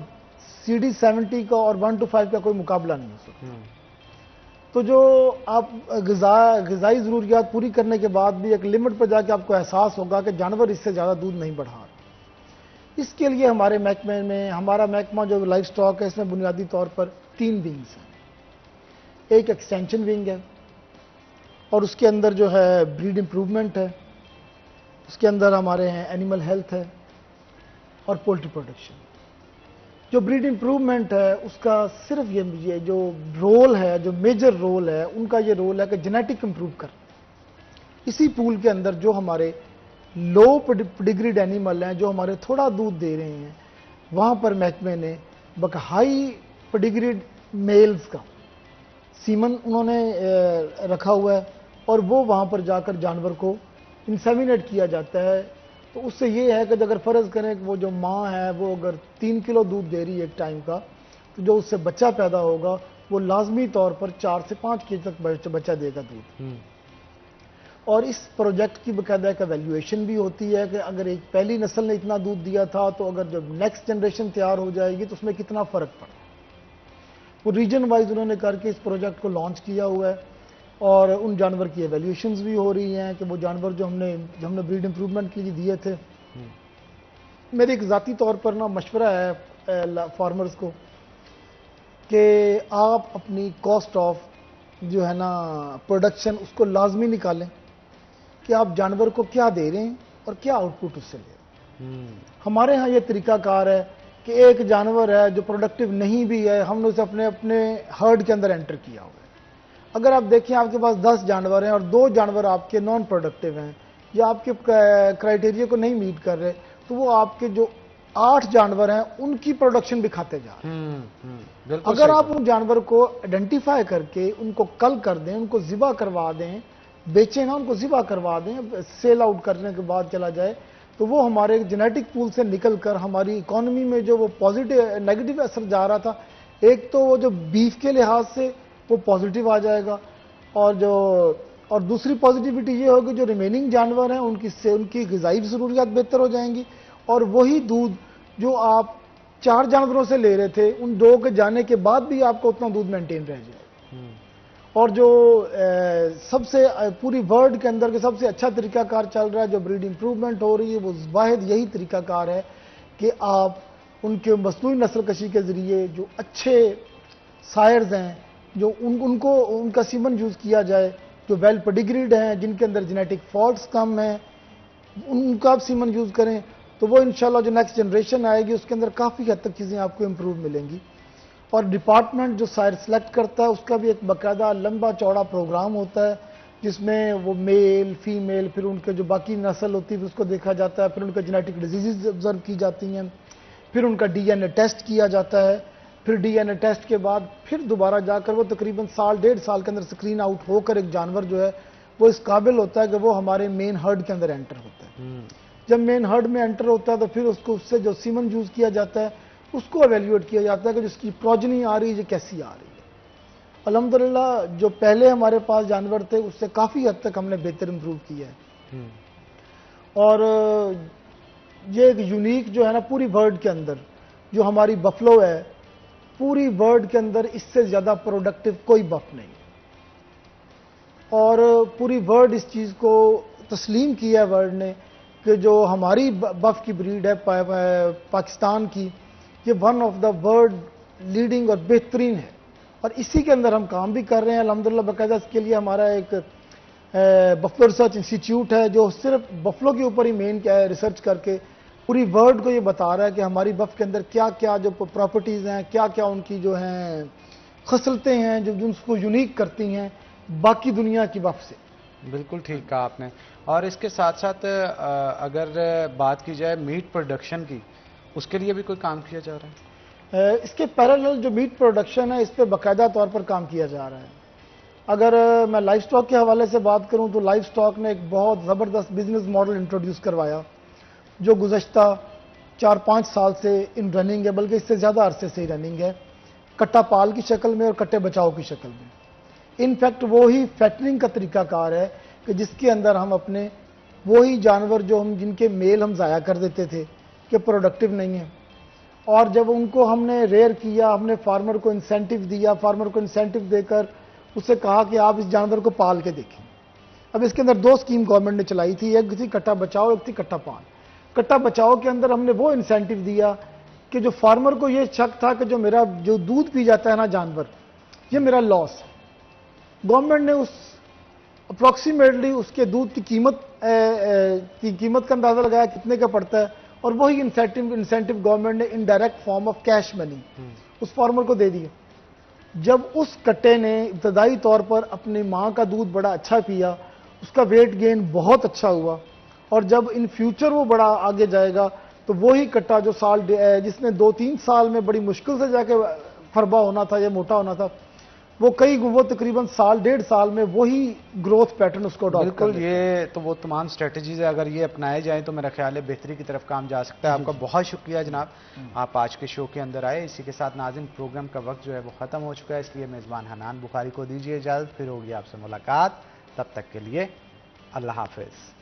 CD70 का और 125 का कोई मुकाबला नहीं हो सकता। तो जो आप ग़िज़ाई ज़रूरियात पूरी करने के बाद भी एक लिमिट पर जाके आपको एहसास होगा कि जानवर इससे ज़्यादा दूध नहीं बढ़ा रहा। इसके लिए हमारे महकमे में, हमारा महकमा जो लाइफ स्टॉक है, इसमें बुनियादी तौर पर 3 विंग्स हैं। एक एक्सटेंशन विंग है और उसके अंदर जो है ब्रीड इम्प्रूवमेंट है, उसके अंदर हमारे हैं एनिमल हेल्थ है और पोल्ट्री प्रोडक्शन। जो ब्रीड इम्प्रूवमेंट है उसका सिर्फ ये जो रोल है, जो मेजर रोल है उनका, ये रोल है कि जेनेटिक इम्प्रूव कर। इसी पूल के अंदर जो हमारे लो पेडिग्रीड एनिमल हैं, जो हमारे थोड़ा दूध दे रहे हैं, वहाँ पर महकमे ने हाई पेडिग्रीड मेल्स का सीमन उन्होंने रखा हुआ है और वो वहाँ पर जाकर जानवर को इंसेमिनेट किया जाता है। तो उससे ये है कि अगर फ़र्ज़ करें कि वो जो माँ है वो अगर 3 किलो दूध दे रही है एक टाइम का, तो जो उससे बच्चा पैदा होगा वो लाजमी तौर पर 4 से 5 केजी तक बच्चा देगा दूध। और इस प्रोजेक्ट की बाकायदा एक वैल्यूएशन भी होती है कि अगर एक पहली नस्ल ने इतना दूध दिया था तो अगर जब नेक्स्ट जनरेशन तैयार हो जाएगी तो उसमें कितना फ़र्क पड़ा। वो रीजन वाइज उन्होंने करके इस प्रोजेक्ट को लॉन्च किया हुआ है और उन जानवर की एवेल्यूशंस भी हो रही हैं कि वो जानवर जो हमने ब्रीड इम्प्रूवमेंट के लिए दिए थे। मेरे एक ज़ाती तौर पर ना मशवरा है फार्मर्स को कि आप अपनी कॉस्ट ऑफ जो है ना प्रोडक्शन उसको लाजमी निकालें कि आप जानवर को क्या दे रहे हैं और क्या आउटपुट उससे ले रहे हैं। हमारे यहाँ ये तरीक़ाकार है कि एक जानवर है जो प्रोडक्टिव नहीं भी है, हमने उसे अपने हर्ड के अंदर एंटर किया हुआ है। अगर आप देखें आपके पास 10 जानवर हैं और 2 जानवर आपके नॉन प्रोडक्टिव हैं या आपके क्राइटेरिया को नहीं मीट कर रहे, तो वो आपके जो 8 जानवर हैं उनकी प्रोडक्शन भी खाते जा रहे हैं। अगर आप उन जानवर को आइडेंटिफाई करके उनको कल कर दें, उनको ज़िबा करवा दें, बेचें ना, उनको ज़िबा करवा दें, सेल आउट करने के बाद चला जाए, तो वो हमारे जेनेटिक पूल से निकल कर हमारी इकोनॉमी में जो वो पॉजिटिव नेगेटिव असर जा रहा था, एक तो वो जो बीफ के लिहाज से वो पॉजिटिव आ जाएगा और दूसरी पॉजिटिविटी ये होगी जो रिमेनिंग जानवर हैं उनकी ग़िज़ाई ज़रूरियात बेहतर हो जाएंगी और वही दूध जो आप 4 जानवरों से ले रहे थे उन 2 के जाने के बाद भी आपको उतना दूध मेंटेन रह जाएगा। और जो सबसे पूरी वर्ल्ड के अंदर के सबसे अच्छा तरीकाकार चल रहा है, जो ब्रीड इंप्रूवमेंट हो रही है, वो वाहिद यही तरीकाकार है कि आप उनके मसनूई नस्ल कशी के ज़रिए जो अच्छे सायर्स हैं, जो उनको उनका सीमन यूज़ किया जाए, जो वेल पेडिग्रीड हैं, जिनके अंदर जेनेटिक फॉल्ट्स कम हैं, उनका आप सीमन यूज़ करें, तो वो इंशाल्लाह जो नेक्स्ट जनरेशन आएगी उसके अंदर काफ़ी हद तक चीज़ें आपको इम्प्रूव मिलेंगी। और डिपार्टमेंट जो सायर सेलेक्ट करता है उसका भी एक बाकायदा लंबा चौड़ा प्रोग्राम होता है, जिसमें वो मेल फीमेल फिर उनके जो बाकी नस्ल होती है उसको देखा जाता है, फिर उनके जेनेटिक डिजीज़ ऑब्जर्व की जाती हैं, फिर उनका डीएनए टेस्ट किया जाता है, फिर डीएनए टेस्ट के बाद फिर दोबारा जाकर वो तकरीबन साल 1.5 साल के अंदर स्क्रीन आउट होकर एक जानवर जो है वो इस काबिल होता है कि वो हमारे मेन हर्ड के अंदर एंटर होता है। जब मेन हर्ड में एंटर होता है तो फिर उसको उससे जो सीमन यूज़ किया जाता है उसको एवेल्यूएट किया जाता है कि जिसकी प्रोजनी आ रही है, ये कैसी आ रही है। अल्हम्दुलिल्लाह जो पहले हमारे पास जानवर थे उससे काफ़ी हद तक हमने बेहतर इम्प्रूव किया है। और ये एक यूनिक जो है ना पूरी वर्ल्ड के अंदर जो हमारी बफलो है, पूरी वर्ल्ड के अंदर इससे ज़्यादा प्रोडक्टिव कोई बफ नहीं। और पूरी वर्ल्ड इस चीज़ को तस्लीम किया है वर्ल्ड ने कि जो हमारी बफ की ब्रीड है पाकिस्तान की, ये one of the world leading और बेहतरीन है। और इसी के अंदर हम काम भी कर रहे हैं अल्हम्दुलिल्लाह। बाकायदा इसके लिए हमारा एक बफलो रिसर्च इंस्टीट्यूट है जो सिर्फ बफलो के ऊपर ही मेन रिसर्च करके पूरी वर्ल्ड को ये बता रहा है कि हमारी बफ के अंदर क्या क्या जो प्रॉपर्टीज़ हैं, क्या क्या उनकी जो हैं खसलतें हैं जो उसको यूनिक करती हैं बाकी दुनिया की बफ से। बिल्कुल ठीक कहा आपने। और इसके साथ साथ अगर बात की जाए मीट प्रोडक्शन की, उसके लिए भी कोई काम किया जा रहा है? इसके पैरेलल जो मीट प्रोडक्शन है इस पर बाकायदा तौर पर काम किया जा रहा है। अगर मैं लाइव स्टॉक के हवाले से बात करूं तो लाइव स्टॉक ने एक बहुत ज़बरदस्त बिजनेस मॉडल इंट्रोड्यूस करवाया जो गुज़श्ता 4-5 साल से इन रनिंग है, बल्कि इससे ज़्यादा अरसे से ही रनिंग है, कट्टा पाल की शक्ल में और कट्टे बचाओ की शक्ल में। इनफैक्ट वो ही फैटरिंग का तरीकाकार है कि जिसके अंदर हम अपने वही जानवर जो हम जिनके मेल हम ज़ाया कर देते थे कि प्रोडक्टिव नहीं है, और जब उनको हमने रेयर किया, हमने फार्मर को इंसेंटिव दिया, फार्मर को इंसेंटिव देकर उससे कहा कि आप इस जानवर को पाल के देखें। अब इसके अंदर 2 स्कीम गवर्नमेंट ने चलाई थी, एक थी कट्टा बचाओ, एक थी कट्टा पाल। कट्टा बचाओ के अंदर हमने वो इंसेंटिव दिया कि जो फार्मर को ये शक था कि जो मेरा जो दूध पी जाता है ना जानवर, ये मेरा लॉस है। गवर्नमेंट ने उस अप्रॉक्सीमेटली उसके दूध की कीमत का अंदाजा लगाया कितने का पड़ता है, और वही इंसेंटिव गवर्नमेंट ने indirect form of cash money उस फार्मर को दे दिया। जब उस कट्टे ने इब्तदाई तौर पर अपनी माँ का दूध बड़ा अच्छा पिया, उसका वेट गेन बहुत अच्छा हुआ, और जब इन फ्यूचर वो बड़ा आगे जाएगा तो वही कट्टा जो जिसने 2-3 साल में बड़ी मुश्किल से जाके फरबा होना था या मोटा होना था, वो तकरीबन साल 1.5 साल में वही ग्रोथ पैटर्न उसको अडॉप्ट कर। बिल्कुल, ये तो वो तमाम स्ट्रेटजीज है, अगर ये अपनाए जाएं तो मेरा ख्याल है बेहतरी की तरफ काम जा सकता है। आपका बहुत शुक्रिया जनाब, आप आज के शो के अंदर आए। इसी के साथ नाज़रीन प्रोग्राम का वक्त जो है वो ख़त्म हो चुका है, इसलिए मेज़बान हनान बुखारी को दीजिए इजाज़त, फिर होगी आपसे मुलाकात। तब तक के लिए अल्लाह हाफिज़।